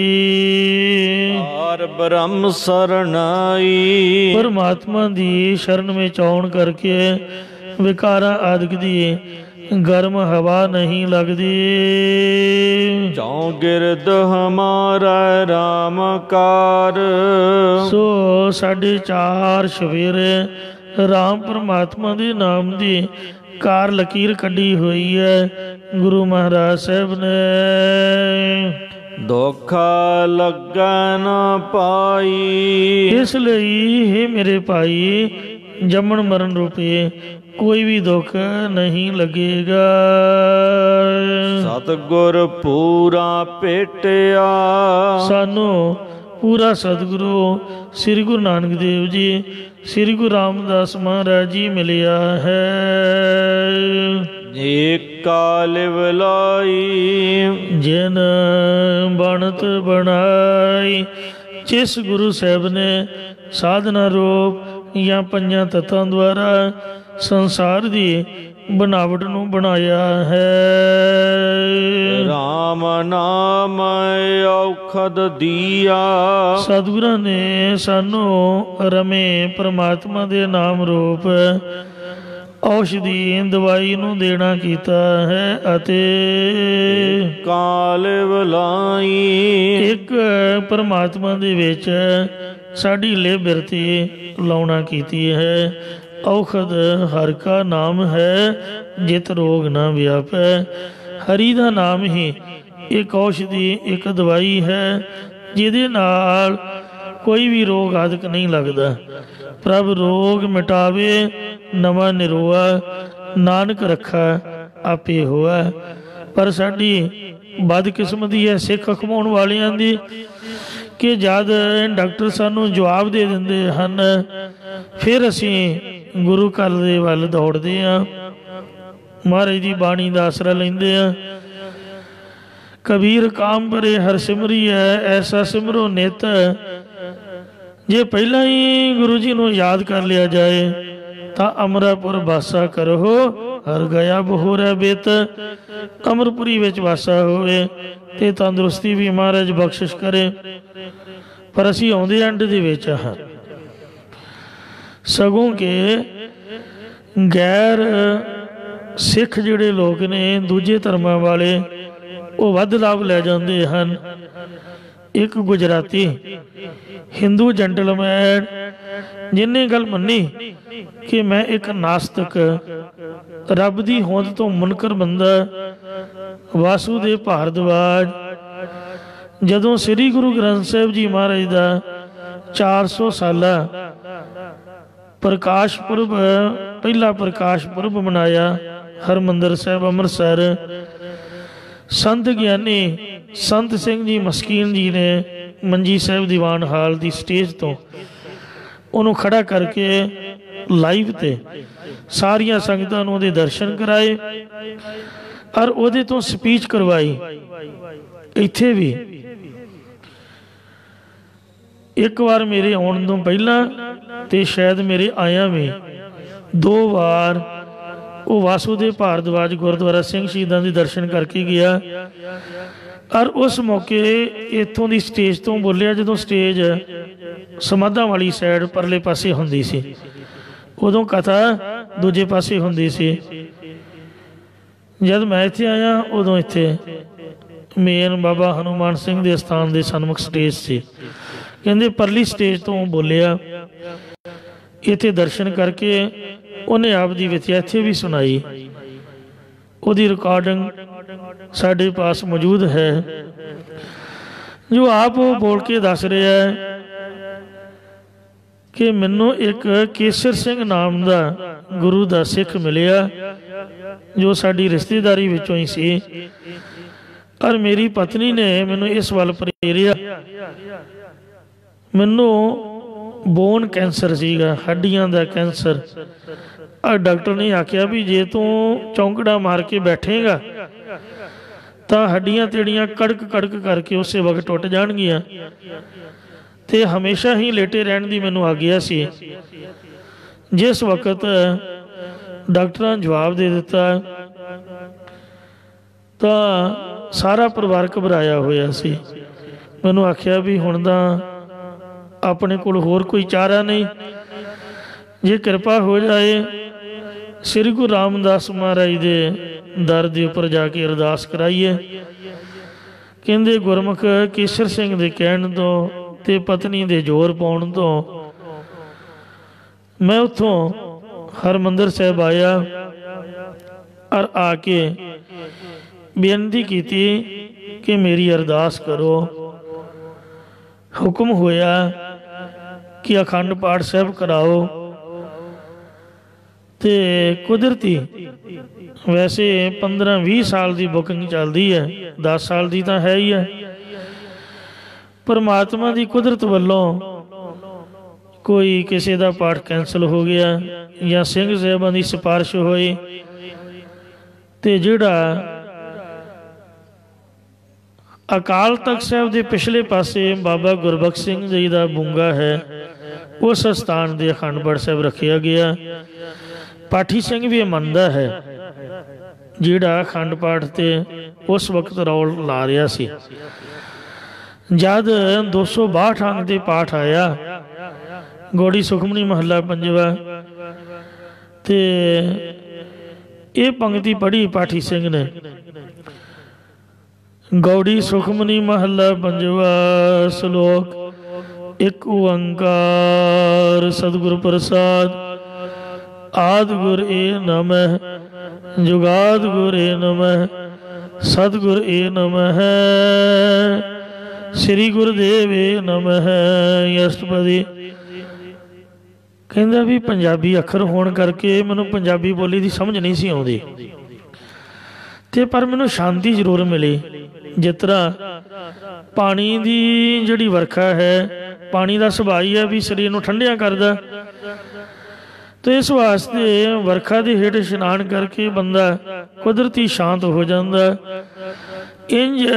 ਆਰ ਬ੍ਰਹਮ ਸਰਣਾਈ, ਪਰਮਾਤਮਾ ਦੀ ਸ਼ਰਨ ਵਿੱਚ ਆਉਣ ਕਰਕੇ ਵਿਕਾਰਾਂ ਆਦਿਕ ਦੀ ਗਰਮ ਹਵਾ ਨਹੀਂ ਲੱਗਦੀ। ਚੌ ਗਿਰਦ ਹਮਾਰਾ ਰਾਮ ਕਾਰ, ਸੋ ਸਾਡੇ 4 ਸਵੇਰੇ ਰਾਮ ਪਰਮਾਤਮਾ ਦੇ ਨਾਮ ਦੀ ਕਾਰ ਲਕੀਰ ਕੱਢੀ ਹੋਈ ਹੈ ਗੁਰੂ ਮਹਾਰਾਜ ਸਾਹਿਬ ਨੇ। ਦੁੱਖਾ ਲੱਗਾ ਨਾ ਪਾਈ, ਇਸ ਲਈ हे ਮੇਰੇ ਭਾਈ ਜੰਮਣ ਮਰਨ ਰੂਪੇ ਕੋਈ ਵੀ ਦੁੱਖ ਨਹੀਂ ਲੱਗੇਗਾ। ਸਤਿਗੁਰ ਪੂਰਾ ਭੇਟਿਆ, ਸਾਨੂੰ ਪੂਰਾ ਸਤਿਗੁਰੂ ਸ੍ਰੀ ਗੁਰੂ ਨਾਨਕ ਦੇਵ ਜੀ ਸ੍ਰੀ ਗੁਰੂ ਰਾਮਦਾਸ ਮਹਾਰਾਜ ਜੀ ਮਿਲਿਆ ਹੈ। ਏਕਾ ਲਿਵ ਲਾਈ, ਜਿਨ ਬਣਤ ਬਣਾਈ, ਜਿਸ ਗੁਰੂ ਸਾਹਿਬ ਨੇ ਸਾਧਨਾ ਰੂਪ ਜਾਂ 5 ਤੱਤਾਂ ਦੁਆਰਾ ਸੰਸਾਰ ਦੀ ਬਣਾਵਟ ਨੂੰ ਬਣਾਇਆ ਹੈ। ਰਾਮ ਨਾਮ ਔਖਦ ਦੀਆ, ਸਤਿਗੁਰਾਂ ਨੇ ਸਾਨੂੰ ਰਮੇ ਪਰਮਾਤਮਾ ਦੇ ਨਾਮ ਰੂਪ ਔਸ਼ਧੀ ਦਵਾਈ ਨੂੰ ਦੇਣਾ ਕੀਤਾ ਹੈ। ਅਤੇ ਕਾਲ ਬਲਾਈ, ਇੱਕ ਪਰਮਾਤਮਾ ਦੇ ਵਿੱਚ ਸਾਡੀ ਲੇ ਬਿਰਤੀ ਲਾਉਣਾ ਕੀਤੀ ਹੈ। ਔਖਦ ਹਰਿ ਕਾ ਨਾਮ ਹੈ, ਜਿਤ ਰੋਗ ਨਾ ਵਿਆਪੈ। ਹਰੀ ਦਾ ਨਾਮ ਹੀ ਇੱਕ ਔਸ਼ਧੀ, ਇੱਕ ਦਵਾਈ ਹੈ ਜਿਹਦੇ ਨਾਲ ਕੋਈ ਵੀ ਰੋਗ ਆਦਿਕ ਨਹੀਂ ਲੱਗਦਾ। ਪ੍ਰਭ ਰੋਗ ਮਿਟਾਵੇ ਨਵਾਂ ਨਿਰੋਆ, ਨਾਨਕ ਰੱਖਾ ਆਪੇ ਹੋਆ। ਪਰ ਸਾਡੀ ਬਦਕਿਸਮਤੀ ਹੈ ਸਿੱਖ ਅਖਵਾਉਣ ਵਾਲਿਆਂ ਦੀ ਕਿ ਜਦ ਡਾਕਟਰ ਸਾਨੂੰ ਜਵਾਬ ਦੇ ਦਿੰਦੇ ਹਨ, ਫਿਰ ਅਸੀਂ ਗੁਰੂ ਘਰ ਦੇ ਵੱਲ ਦੌੜਦੇ ਹਾਂ, ਮਹਾਰਾਜ ਦੀ ਬਾਣੀ ਦਾ ਆਸਰਾ ਲੈਂਦੇ ਹਾਂ। ਕਬੀਰ ਕਾਮ ਭਰੇ ਹਰ ਸਿਮਰੀ ਹੈ, ਐਸਾ ਸਿਮਰੋ ਨਿਤ। ਜੇ ਪਹਿਲਾਂ ਹੀ ਗੁਰੂ ਜੀ ਨੂੰ ਯਾਦ ਕਰ ਲਿਆ ਜਾਏ ਤਾਂ ਅਮਰਾਪੁਰ ਵਾਸਾ ਕਰੋ, ਹਰ ਗਿਆ ਬਹੋਰਾ ਬਿਤ। ਅਮਰਪੁਰੀ ਵਿੱਚ ਵਾਸਾ ਹੋਵੇ ਤੇ ਤੰਦਰੁਸਤੀ ਵੀ ਮਹਾਰਾਜ ਬਖਸ਼ਿਸ਼ ਕਰੇ। ਪਰ ਅਸੀਂ ਆਉਂਦੇ ਐਂਡ ਦੇ ਵਿੱਚ ਹਾਂ, ਸਗੋਂ ਕਿ ਗੈਰ ਸਿੱਖ ਜਿਹੜੇ ਲੋਕ ਨੇ, ਦੂਜੇ ਧਰਮਾਂ ਵਾਲੇ, ਉਹ ਵੱਧ ਲਾਭ ਲੈ ਜਾਂਦੇ ਹਨ। ਇੱਕ ਗੁਜਰਾਤੀ ਹਿੰਦੂ ਜੈਂਟਲਮੈਨ ਜਿਹਨੇ ਗੱਲ ਮੰਨੀ ਕਿ ਮੈਂ ਇੱਕ ਨਾਸਤਕ, ਰੱਬ ਦੀ ਹੋਂਦ ਤੋਂ ਮੁਨਕਰ ਬੰਦਾ, ਵਾਸੂਦੇਵ ਭਾਰਦਵਾਜ, ਜਦੋਂ ਸ੍ਰੀ ਗੁਰੂ ਗ੍ਰੰਥ ਸਾਹਿਬ ਜੀ ਮਹਾਰਾਜ ਦਾ 400 ਸਾਲਾ ਪ੍ਰਕਾਸ਼ ਪੁਰਬ, ਪਹਿਲਾ ਪ੍ਰਕਾਸ਼ ਪੁਰਬ ਮਨਾਇਆ ਹਰਿਮੰਦਰ ਸਾਹਿਬ ਅੰਮ੍ਰਿਤਸਰ, ਸੰਤ ਗਿਆਨੀ ਸੰਤ ਸਿੰਘ ਜੀ ਮਸਕੀਨ ਜੀ ਨੇ ਮੰਜੀ ਸਾਹਿਬ ਦੀਵਾਨ ਹਾਲ ਦੀ ਸਟੇਜ ਤੋਂ ਉਹਨੂੰ ਖੜਾ ਕਰਕੇ ਲਾਈਵ ਤੇ ਸਾਰੀਆਂ ਸੰਗਤਾਂ ਨੂੰ ਉਹਦੇ ਦਰਸ਼ਨ ਕਰਾਏ ਔਰ ਉਹਦੇ ਤੋਂ ਸਪੀਚ ਕਰਵਾਈ। ਇੱਥੇ ਵੀ ਇੱਕ ਵਾਰ ਮੇਰੇ ਆਉਣ ਤੋਂ ਪਹਿਲਾਂ ਤੇ ਸ਼ਾਇਦ ਮੇਰੇ ਆਇਆ ਵੀ 2 ਵਾਰ ਉਹ ਵਾਸੂਦੇਵ ਭਾਰਦਵਾਜ ਗੁਰਦੁਆਰਾ ਸਿੰਘ ਸ਼ਹੀਦਾਂ ਦੇ ਦਰਸ਼ਨ ਕਰਕੇ ਗਿਆ। ਔਰ ਉਸ ਮੌਕੇ ਇੱਥੋਂ ਦੀ ਸਟੇਜ ਤੋਂ ਬੋਲਿਆ, ਜਦੋਂ ਸਟੇਜ ਸਮਾਧਾਂ ਵਾਲੀ ਸਾਈਡ ਪਰਲੇ ਪਾਸੇ ਹੁੰਦੀ ਸੀ, ਉਦੋਂ ਕਥਾ ਦੂਜੇ ਪਾਸੇ ਹੁੰਦੀ ਸੀ। ਜਦ ਮੈਂ ਇੱਥੇ ਆਇਆ ਉਦੋਂ ਇੱਥੇ ਮੇਨ ਬਾਬਾ ਹਨੂੰਮਾਨ ਸਿੰਘ ਦੇ ਸਥਾਨ ਦੇ ਸਨਮੁਖ ਸਟੇਜ ਸੀ। ਕਹਿੰਦੇ ਪਰਲੀ ਸਟੇਜ ਤੋਂ ਬੋਲਿਆ, ਇੱਥੇ ਦਰਸ਼ਨ ਕਰਕੇ ਉਹਨੇ ਆਪ ਦੀ ਵਿਥਿਆ ਇੱਥੇ ਵੀ ਸੁਣਾਈ। ਉਹਦੀ ਰਿਕਾਰਡਿੰਗ ਸਾਡੇ ਪਾਸ ਮੌਜੂਦ ਹੈ। ਜੋ ਆਪ ਉਹ ਬੋਲ ਕੇ ਦੱਸ ਰਿਹਾ ਹੈ ਕਿ ਮੈਨੂੰ ਇੱਕ ਕੇਸਰ ਸਿੰਘ ਨਾਮ ਦਾ ਗੁਰੂ ਦਾ ਸਿੱਖ ਮਿਲਿਆ ਜੋ ਸਾਡੀ ਰਿਸ਼ਤੇਦਾਰੀ ਵਿੱਚੋਂ ਹੀ ਸੀ, ਔਰ ਮੇਰੀ ਪਤਨੀ ਨੇ ਮੈਨੂੰ ਇਸ ਵੱਲ ਪ੍ਰੇਰਿਆ। ਮੈਨੂੰ ਬੋਨ ਕੈਂਸਰ ਸੀਗਾ, ਹੱਡੀਆਂ ਦਾ ਕੈਂਸਰ। ਔਰ ਡਾਕਟਰ ਨੇ ਆਖਿਆ ਵੀ ਜੇ ਤੂੰ ਚੌਂਕੜਾ ਮਾਰ ਕੇ ਬੈਠੇਗਾ ਤਾਂ ਹੱਡੀਆਂ ਤੇੜੀਆਂ ਕੜਕ ਕੜਕ ਕਰਕੇ ਉਸੇ ਵਕਤ ਟੁੱਟ ਜਾਣਗੀਆਂ, ਤੇ ਹਮੇਸ਼ਾ ਹੀ ਲੇਟੇ ਰਹਿਣ ਦੀ ਮੈਨੂੰ ਆਗਿਆ ਸੀ। ਜਿਸ ਵਕਤ ਡਾਕਟਰਾਂ ਨੇ ਜਵਾਬ ਦੇ ਦਿੱਤਾ ਤਾਂ ਸਾਰਾ ਪਰਿਵਾਰ ਘਬਰਾਇਆ ਹੋਇਆ ਸੀ। ਮੈਨੂੰ ਆਖਿਆ ਵੀ ਹੁਣ ਤਾਂ ਆਪਣੇ ਕੋਲ ਹੋਰ ਕੋਈ ਚਾਰਾ ਨਹੀਂ, ਜੇ ਕਿਰਪਾ ਹੋ ਜਾਏ ਸ੍ਰੀ ਗੁਰੂ ਰਾਮਦਾਸ ਮਹਾਰਾਜ ਦੇ ਦਰ ਦੇ ਉੱਪਰ ਜਾ ਕੇ ਅਰਦਾਸ ਕਰਾਈਏ। ਕਹਿੰਦੇ ਗੁਰਮੁਖ ਕੇਸਰ ਸਿੰਘ ਦੇ ਕਹਿਣ ਤੋਂ ਤੇ ਪਤਨੀ ਦੇ ਜ਼ੋਰ ਪਾਉਣ ਤੋਂ ਮੈਂ ਉੱਥੋਂ ਹਰਿਮੰਦਰ ਸਾਹਿਬ ਆਇਆ ਔਰ ਆ ਕੇ ਬੇਨਤੀ ਕੀਤੀ ਕਿ ਮੇਰੀ ਅਰਦਾਸ ਕਰੋ। ਹੁਕਮ ਹੋਇਆ ਕਿ ਅਖੰਡ ਪਾਠ ਸਾਹਿਬ ਕਰਾਓ। ਤੇ ਕੁਦਰਤੀ ਵੈਸੇ 15-20 ਸਾਲ ਦੀ ਬੁਕਿੰਗ ਚੱਲਦੀ ਹੈ, 10 ਸਾਲ ਦੀ ਤਾਂ ਹੈ ਹੀ ਹੈ। ਪਰਮਾਤਮਾ ਦੀ ਕੁਦਰਤ ਵੱਲੋਂ ਕੋਈ ਕਿਸੇ ਦਾ ਪਾਠ ਕੈਂਸਲ ਹੋ ਗਿਆ ਜਾਂ ਸਿੰਘ ਸਾਹਿਬਾਂ ਦੀ ਸਿਫਾਰਿਸ਼ ਹੋਈ, ਤੇ ਜਿਹੜਾ ਅਕਾਲ ਤਖਤ ਸਾਹਿਬ ਦੇ ਪਿਛਲੇ ਪਾਸੇ ਬਾਬਾ ਗੁਰਬਖਸ਼ ਸਿੰਘ ਜੀ ਦਾ ਬੁੰਗਾ ਹੈ, ਉਸ ਸਥਾਨ ਦੇ ਅਖੰਡ ਪਾਠ ਸਾਹਿਬ ਰੱਖਿਆ ਗਿਆ। ਪਾਠੀ ਸਿੰਘ ਵੀ ਇਹ ਮੰਨਦਾ ਹੈ ਜਿਹੜਾ ਅਖੰਡ ਪਾਠ ਤੇ ਉਸ ਵਕਤ ਰੌਲ ਲਾ ਰਿਹਾ ਸੀ। ਜਦ 262 ਅੰਗ ਦੇ ਪਾਠ ਆਇਆ, ਗੋੜੀ ਸੁਖਮਨੀ ਮਹੱਲਾ 5ਵਾਂ, ਤੇ ਇਹ ਪੰਕਤੀ ਪੜ੍ਹੀ ਪਾਠੀ ਸਿੰਘ ਨੇ, ਗੌੜੀ ਸੁਖਮਨੀ ਮਹੱਲਾ 5ਵਾਂ, ਸ਼ਲੋਕ ਇੱਕ ਓੰਕਾਰ ਸਤਿਗੁਰ ਪ੍ਰਸਾਦ। ਆਦਿ ਗੁਰ ਏ ਨਮః, ਜੁਗਾਦ ਗੁਰ ਏ ਨਮঃ, ਸਤਿਗੁਰ ਏ ਨਮঃ। ਸ੍ਰੀ ਗੁਰਦੇਵੇ ਨਮः। ਅਸ਼ਟਪਦੀ ਕਹਿੰਦਾ ਵੀ ਪੰਜਾਬੀ ਅੱਖਰ ਹੋਣ ਕਰਕੇ ਮੈਨੂੰ ਪੰਜਾਬੀ ਬੋਲੀ ਦੀ ਸਮਝ ਨਹੀਂ ਸੀ ਆਉਂਦੀ, ਤੇ ਪਰ ਮੈਨੂੰ ਸ਼ਾਂਤੀ ਜ਼ਰੂਰ ਮਿਲੀ। ਜਿਸ ਤਰ੍ਹਾਂ ਪਾਣੀ ਦੀ ਜਿਹੜੀ ਵਰਖਾ ਹੈ, ਪਾਣੀ ਦਾ ਸੁਭਾਅ ਹੀ ਹੈ ਵੀ ਸਰੀਰ ਨੂੰ ਠੰਡਿਆ ਕਰਦਾ, ਤੇ ਇਸ ਵਾਸਤੇ ਵਰਖਾ ਦੇ ਹੇਠ ਇਸ਼ਨਾਨ ਕਰਕੇ ਬੰਦਾ ਕੁਦਰਤੀ ਸ਼ਾਂਤ ਹੋ ਜਾਂਦਾ। ਇੰਜ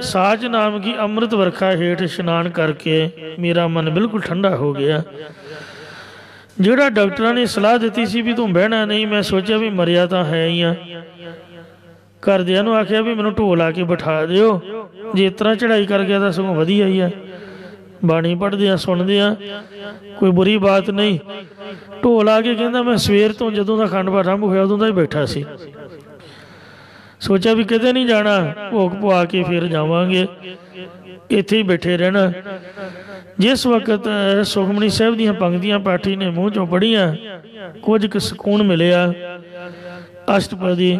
ਸਾਚ ਨਾਮ ਕੀ ਅੰਮ੍ਰਿਤ ਵਰਖਾ ਹੇਠ ਇਸ਼ਨਾਨ ਕਰਕੇ ਮੇਰਾ ਮਨ ਬਿਲਕੁਲ ਠੰਡਾ ਹੋ ਗਿਆ। ਜਿਹੜਾ ਡਾਕਟਰਾਂ ਨੇ ਸਲਾਹ ਦਿੱਤੀ ਸੀ ਵੀ ਤੂੰ ਬਹਿਣਾ ਨਹੀਂ, ਮੈਂ ਸੋਚਿਆ ਵੀ ਮਰਿਆ ਤਾਂ ਹੈ ਹੀ ਆ। ਘਰਦਿਆਂ ਨੂੰ ਆਖਿਆ ਵੀ ਮੈਨੂੰ ਢੋਲ ਆ ਕੇ ਬਿਠਾ ਦਿਓ, ਜੇ ਇਸ ਤਰ੍ਹਾਂ ਚੜ੍ਹਾਈ ਕਰ ਗਿਆ ਤਾਂ ਸਗੋਂ ਵਧੀਆ ਹੀ ਆ, ਬਾਣੀ ਪੜ੍ਹਦੇ ਆ ਸੁਣਦੇ ਆ, ਕੋਈ ਬੁਰੀ ਬਾਤ ਨਹੀਂ। ਢੋਲ ਆ ਕੇ ਕਹਿੰਦਾ ਮੈਂ ਸਵੇਰ ਤੋਂ ਜਦੋਂ ਦਾ ਅਖੰਡ ਪਾਠ ਆਰੰਭ ਹੋਇਆ ਉਦੋਂ ਦਾ ਹੀ ਬੈਠਾ ਸੀ, ਸੋਚਿਆ ਵੀ ਕਿਤੇ ਨਹੀਂ ਜਾਣਾ, ਭੋਗ ਪਵਾ ਕੇ ਫਿਰ ਜਾਵਾਂਗੇ, ਇੱਥੇ ਹੀ ਬੈਠੇ ਰਹਿਣਾ। ਜਿਸ ਵਕਤ ਸੁਖਮਨੀ ਸਾਹਿਬ ਦੀਆਂ ਪੰਕਤੀਆਂ ਪਾਠੀ ਨੇ ਮੂੰਹ ਚੋਂ ਪੜ੍ਹੀਆਂ, ਕੁਝ ਕੁ ਸਕੂਨ ਮਿਲਿਆ। ਅਸ਼ਟਪਦੀ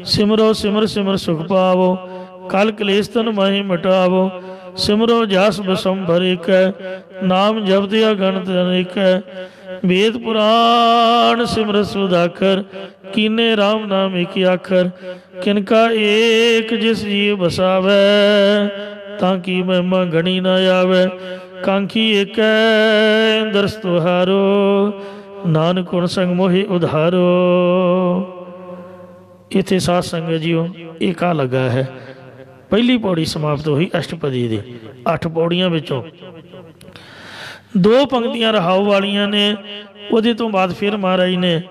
ਸਿਮਰੋ ਸਿਮਰ ਸਿਮਰ ਸੁਖ ਪਾਵੋ, ਕਲ ਕਲੇਸ਼ ਤਨ ਮਾਹੀ ਮਿਟਾਵੋ, ਸਿਮਰੋ ਜਸ ਬਸੰਭਰ ਏਕ, ਨਾਮ ਜਪਦਿਆ ਗਣਤ ਅਨੇਕ, ਵੇਦ ਪੁਰਾਣ ਸਿਮਰਤ ਸੁਦਾਖਰ, ਕੀਨੇ ਰਾਮ ਨਾਮ ਏਕ ਆਖਰ, ਕਿਨਕਾ ਏਕ ਜਿਸ ਜੀਵ ਬਸਾਵੈ, ਤਾਂ ਕੀ ਮਹਿਮਾ ਗਣੀ ਨਾ ਆਵੈ, ਕਾਂਖੀ ਏਕੈ ਦਰਸ ਤੁਹਾਰੋ, ਨਾਨਕ ਗੁਣ ਸੰਗ ਮੋਹਿ ਉਧਾਰੋ। ਇੱਥੇ ਸਾਧ ਸੰਗਤ ਜੀਓ ਏਕਾ ਲੱਗਾ ਹੈ। ਪਹਿਲੀ ਪੌੜੀ ਸਮਾਪਤ ਹੋਈ ਅਸ਼ਟਪਦੀ ਦੀ। 8 ਪੌੜੀਆਂ ਵਿੱਚੋਂ 2 ਪੰਕਤੀਆਂ ਰਹਾਉ ਵਾਲੀਆਂ ਨੇ, ਉਹਦੇ ਤੋਂ ਬਾਅਦ ਫਿਰ ਮਹਾਰਾਜ ਨੇ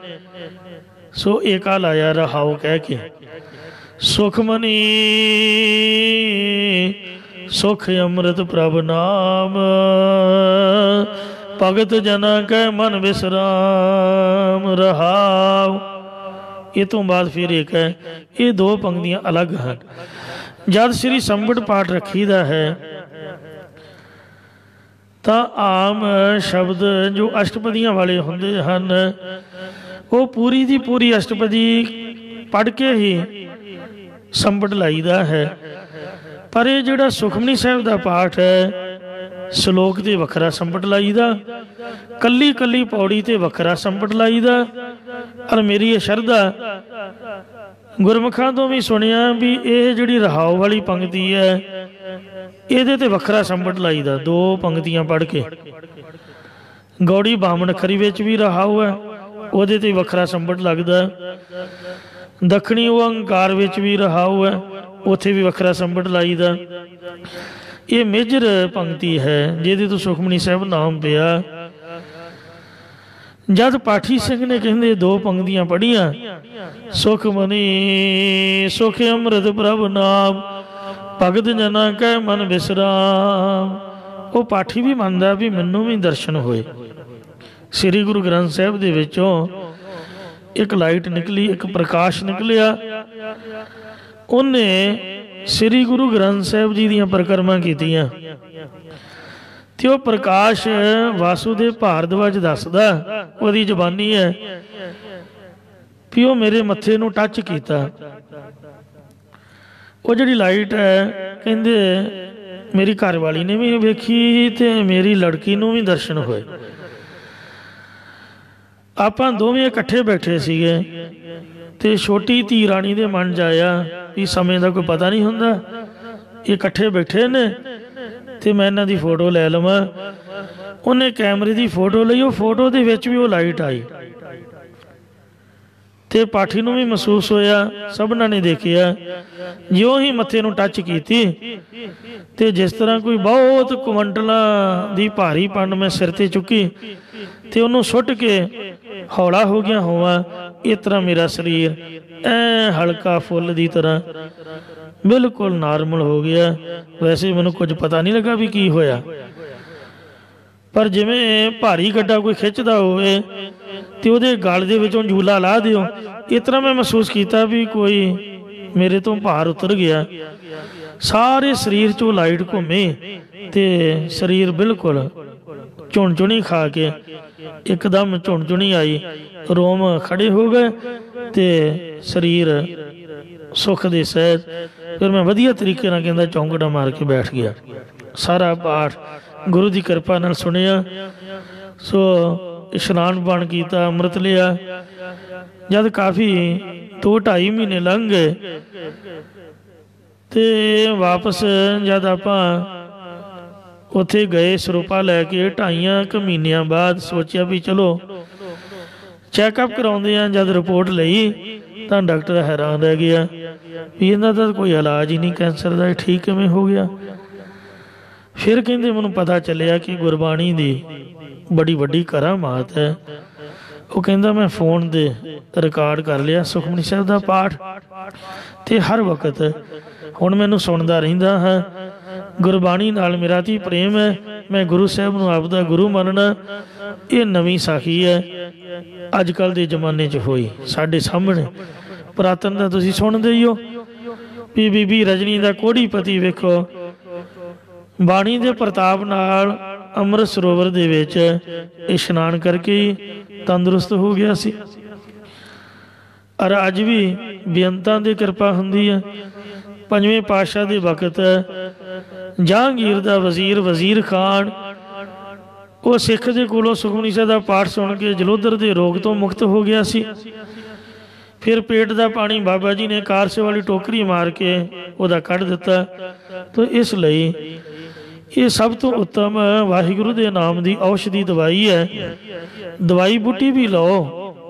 ਸੋ ਏਕਾ ਲਾਇਆ ਰਹਾਉ ਕਹਿ ਕੇ। ਸੁਖਮਨੀ ਸੁਖ ਅੰਮ੍ਰਿਤ ਪ੍ਰਭ ਨਾਮ, ਭਗਤ ਜਨਾ ਕੈ ਮਨ ਵਿਸਰਾਮ ਰਹਾਉ। ਇਹ ਤੋਂ ਬਾਅਦ ਫਿਰ ਇੱਕ ਹੈ। ਇਹ 2 ਪੰਕਤੀਆਂ ਅਲੱਗ ਹਨ। ਜਦ ਸ੍ਰੀ ਸੰਬਟ ਪਾਠ ਰੱਖੀਦਾ ਹੈ ਤਾਂ ਆਮ ਸ਼ਬਦ ਜੋ ਅਸ਼ਟਪਦੀਆਂ ਵਾਲੇ ਹੁੰਦੇ ਹਨ ਉਹ ਪੂਰੀ ਦੀ ਪੂਰੀ ਅਸ਼ਟਪਦੀ ਪੜ੍ਹ ਕੇ ਹੀ ਸੰਬਟ ਲਾਈਦਾ ਹੈ। ਪਰ ਇਹ ਜਿਹੜਾ ਸੁਖਮਨੀ ਸਾਹਿਬ ਦਾ ਪਾਠ ਹੈ, ਸ਼ਲੋਕ ਤੇ ਵੱਖਰਾ ਸੰਬਟ ਲਾਈਦਾ, ਕੱਲੀ ਕੱਲੀ ਪੌੜੀ ਤੇ ਵੱਖਰਾ ਸੰਬਟ ਲਾਈਦਾ। ਔਰ ਮੇਰੀ ਇਹ ਸ਼ਰਧਾ ਗੁਰਮੁਖਾਂ ਤੋਂ ਵੀ ਸੁਣਿਆ ਵੀ ਇਹ ਜਿਹੜੀ ਰਹਾਉ ਵਾਲੀ ਪੰਕਤੀ ਹੈ ਇਹਦੇ ਤੇ ਵੱਖਰਾ ਸੰਬਟ ਲਾਈਦਾ। 2 ਪੰਕਤੀਆਂ ਪੜ੍ਹ ਕੇ ਗੌੜੀ ਬਾਮਣ ਖਰੀ ਵਿੱਚ ਵੀ ਰਹਾਉ ਹੈ, ਉਹਦੇ ਤੇ ਵੱਖਰਾ ਸੰਬਟ ਲੱਗਦਾ। ਦੱਖਣੀ ਓਅੰਕਾਰ ਵਿੱਚ ਵੀ ਰਹਾਉ ਹੈ, ਉੱਥੇ ਵੀ ਵੱਖਰਾ ਸੰਬਟ ਲਾਈਦਾ। ਇਹ ਮੇਜਰ ਪੰਕਤੀ ਹੈ ਜਿਹਦੇ ਤੋਂ ਸੁਖਮਨੀ ਸਾਹਿਬ ਨਾਮ ਪਿਆ। ਜਦ ਪਾਠੀ ਸਿੰਘ ਨੇ ਕਹਿੰਦੇ 2 ਪੰਕਤੀਆਂ ਪੜ੍ਹੀਆਂ, ਸੁਖਮਨੀ ਸੁਖ ਅੰਮ੍ਰਿਤ ਪ੍ਰਭ ਨਾਮ, ਭਗਤ ਜਨਾ ਕੈ ਮਨ ਵਿਸਰਾਮ, ਉਹ ਪਾਠੀ ਵੀ ਮੰਨਦਾ ਵੀ ਮੈਨੂੰ ਵੀ ਦਰਸ਼ਨ ਹੋਏ। ਸ੍ਰੀ ਗੁਰੂ ਗ੍ਰੰਥ ਸਾਹਿਬ ਦੇ ਵਿੱਚੋਂ ਇੱਕ ਲਾਈਟ ਨਿਕਲੀ, ਇੱਕ ਪ੍ਰਕਾਸ਼ ਨਿਕਲਿਆ। ਉਹਨੇ ਸ੍ਰੀ ਗੁਰੂ ਗ੍ਰੰਥ ਸਾਹਿਬ ਜੀ ਦੀਆਂ ਪਰਿਕਰਮਾ ਕੀਤੀਆਂ ਤੇ ਉਹ ਪ੍ਰਕਾਸ਼ ਵਾਸੂਦੇਵ ਭਾਰਦਵਾਜ ਦੱਸਦਾ, ਉਹਦੀ ਜ਼ੁਬਾਨੀ ਹੈ ਵੀ ਉਹ ਮੇਰੇ ਮੱਥੇ ਨੂੰ ਟੱਚ ਕੀਤਾ। ਉਹ ਜਿਹੜੀ ਲਾਈਟ ਹੈ ਕਹਿੰਦੇ ਮੇਰੀ ਘਰ ਵਾਲੀ ਨੇ ਵੀ ਵੇਖੀ ਤੇ ਮੇਰੀ ਲੜਕੀ ਨੂੰ ਵੀ ਦਰਸ਼ਨ ਹੋਏ। ਆਪਾਂ ਦੋਵੇਂ ਇਕੱਠੇ ਬੈਠੇ ਸੀਗੇ ਤੇ ਛੋਟੀ ਧੀ ਰਾਣੀ ਦੇ ਮਨ 'ਚ ਆਇਆ ਵੀ ਸਮੇਂ ਦਾ ਕੋਈ ਪਤਾ ਨਹੀਂ ਹੁੰਦਾ, ਇਹ ਇਕੱਠੇ ਬੈਠੇ ਨੇ ਤੇ ਮੈਂ ਇਹਨਾਂ ਦੀ ਫੋਟੋ ਲੈ ਲਵਾਂ। ਉਹਨੇ ਕੈਮਰੇ ਦੀ ਫੋਟੋ ਲਈ, ਉਹ ਫੋਟੋ ਦੇ ਵਿੱਚ ਵੀ ਉਹ ਲਾਈਟ ਆਈ ਤੇ ਪਾਠੀ ਨੂੰ ਵੀ ਮਹਿਸੂਸ ਹੋਇਆ, ਸਭਨਾਂ ਨੇ ਦੇਖਿਆ। ਜਿਉਂ ਹੀ ਮੱਥੇ ਨੂੰ ਟੱਚ ਕੀਤੀ ਤੇ ਜਿਸ ਤਰ੍ਹਾਂ ਕੋਈ ਬਹੁਤ ਕੁਇੰਟਲਾਂ ਦੀ ਭਾਰੀ ਪੰਡ ਮੈਂ ਸਿਰ ਤੇ ਚੁੱਕੀ ਤੇ ਉਹਨੂੰ ਸੁੱਟ ਕੇ ਹੌਲਾ ਹੋ ਗਿਆ ਹੋਵਾਂ, ਇਸ ਤਰ੍ਹਾਂ ਮੇਰਾ ਸਰੀਰ ਐ ਹਲਕਾ ਫੁੱਲ ਦੀ ਤਰ੍ਹਾਂ ਬਿਲਕੁਲ ਨਾਰਮਲ ਹੋ ਗਿਆ। ਵੈਸੇ ਮੈਨੂੰ ਕੁਝ ਪਤਾ ਨਹੀਂ ਲੱਗਾ ਵੀ ਕੀ ਹੋਇਆ, ਪਰ ਜਿਵੇਂ ਭਾਰੀ ਗੱਡਾ ਕੋਈ ਖਿੱਚਦਾ ਹੋਵੇ ਤੇ ਉਹਦੇ ਗਲ ਦੇ ਵਿੱਚੋਂ ਝੂਲਾ ਲਾ ਦਿਓ, ਇਸ ਤਰ੍ਹਾਂ ਮੈਂ ਮਹਿਸੂਸ ਕੀਤਾ ਵੀ ਕੋਈ ਮੇਰੇ ਤੋਂ ਭਾਰ ਉਤਰ ਗਿਆ। ਸਾਰੇ ਸਰੀਰ 'ਚੋਂ ਲਾਈਟ ਘੁੰਮੀ ਤੇ ਸਰੀਰ ਬਿਲਕੁਲ ਝੁਣਝੁਣੀ ਖਾ ਕੇ ਇੱਕਦਮ ਝੁਣਝੁਣੀ ਆਈ, ਰੋਮ ਖੜੇ ਹੋ ਗਏ ਤੇ ਸਰੀਰ ਸੁੱਖ ਦੇ ਸਹਿਤ। ਫਿਰ ਮੈਂ ਵਧੀਆ ਤਰੀਕੇ ਨਾਲ ਕਹਿੰਦਾ ਚੌਂਕੜਾ ਮਾਰ ਕੇ ਬੈਠ ਗਿਆ। ਸਾਰਾ ਪਾਠ ਗੁਰੂ ਦੀ ਕਿਰਪਾ ਨਾਲ ਸੁਣਿਆ। ਸੋ ਇਸ਼ਨਾਨ ਪਾਣ ਕੀਤਾ, ਅੰਮ੍ਰਿਤ ਲਿਆ। ਜਦ ਕਾਫੀ 2-2.5 ਮਹੀਨੇ ਲੰਘ ਗਏ ਤੇ ਵਾਪਸ ਜਦ ਆਪਾਂ ਉੱਥੇ ਗਏ ਸਰੂਪਾ ਲੈ ਕੇ 2.5 ਕੁ ਮਹੀਨਿਆਂ ਬਾਅਦ ਸੋਚਿਆ ਵੀ ਚਲੋ ਚੈੱਕਅਪ ਕਰਾਉਂਦੇ ਆ। ਜਦ ਰਿਪੋਰਟ ਲਈ ਤਾਂ ਡਾਕਟਰ ਹੈਰਾਨ ਰਹਿ ਗਿਆ ਵੀ ਇਹਨਾਂ ਦਾ ਕੋਈ ਇਲਾਜ ਹੀ ਨਹੀਂ ਕੈਂਸਰ ਦਾ, ਇਹ ਠੀਕ ਕਿਵੇਂ ਹੋ ਗਿਆ। ਫਿਰ ਕਹਿੰਦੇ ਮੈਨੂੰ ਪਤਾ ਚੱਲਿਆ ਕਿ ਗੁਰਬਾਣੀ ਦੀ ਬੜੀ ਵੱਡੀ ਕਰਾਮਾਤ ਹੈ। ਉਹ ਕਹਿੰਦਾ ਮੈਂ ਫੋਨ ਦੇ ਰਿਕਾਰਡ ਕਰ ਲਿਆ ਸੁਖਮਨੀ ਸਾਹਿਬ ਦਾ ਪਾਠ ਤੇ ਹਰ ਵਕਤ ਹੁਣ ਮੈਨੂੰ ਸੁਣਦਾ ਰਹਿੰਦਾ ਹਾਂ। ਗੁਰਬਾਣੀ ਨਾਲ ਮੇਰਾ ਅਤੀ ਪ੍ਰੇਮ ਹੈ, ਮੈਂ ਗੁਰੂ ਸਾਹਿਬ ਨੂੰ ਆਪਦਾ ਗੁਰੂ ਮੰਨਣਾ। ਇਹ ਨਵੀਂ ਸਾਖੀ ਹੈ, ਅੱਜ ਕੱਲ੍ਹ ਦੇ ਜ਼ਮਾਨੇ 'ਚ ਹੋਈ ਸਾਡੇ ਸਾਹਮਣੇ। ਪੁਰਾਤਨ ਦਾ ਤੁਸੀਂ ਸੁਣਦੇ ਹੀ ਹੋ ਵੀ ਬੀਬੀ ਰਜਨੀ ਦਾ ਕੋੜੀਪਤੀ ਵੇਖੋ, ਬਾਣੀ ਦੇ ਪ੍ਰਤਾਪ ਨਾਲ ਅੰਮ੍ਰਿਤ ਸਰੋਵਰ ਦੇ ਵਿੱਚ ਇਸ਼ਨਾਨ ਕਰਕੇ ਤੰਦਰੁਸਤ ਹੋ ਗਿਆ ਸੀ। ਔਰ ਅੱਜ ਵੀ ਬੇਅੰਤਾਂ ਦੀ ਕਿਰਪਾ ਹੁੰਦੀ ਹੈ। 5ਵੇਂ ਪਾਤਸ਼ਾਹ ਦੇ ਵਕਤ ਜਹਾਂਗੀਰ ਦਾ ਵਜ਼ੀਰ ਖਾਨ ਉਹ ਸਿੱਖ ਦੇ ਕੋਲੋਂ ਸੁਖਮਨੀ ਸਾਹਿਬ ਦਾ ਪਾਠ ਸੁਣ ਕੇ ਜਲੋਧਰ ਦੇ ਰੋਗ ਤੋਂ ਮੁਕਤ ਹੋ ਗਿਆ ਸੀ। ਫਿਰ ਪੇਟ ਦਾ ਪਾਣੀ ਬਾਬਾ ਜੀ ਨੇ ਕਾਰਸੇ ਵਾਲੀ ਟੋਕਰੀ ਮਾਰ ਕੇ ਉਹਦਾ ਕੱਢ ਦਿੱਤਾ। ਤਾਂ ਇਸ ਲਈ ਇਹ ਸਭ ਤੋਂ ਉੱਤਮ ਵਾਹਿਗੁਰੂ ਦੇ ਨਾਮ ਦੀ ਔਸ਼ਧੀ ਦਵਾਈ ਹੈ। ਦਵਾਈ ਬੂਟੀ ਵੀ ਲਓ,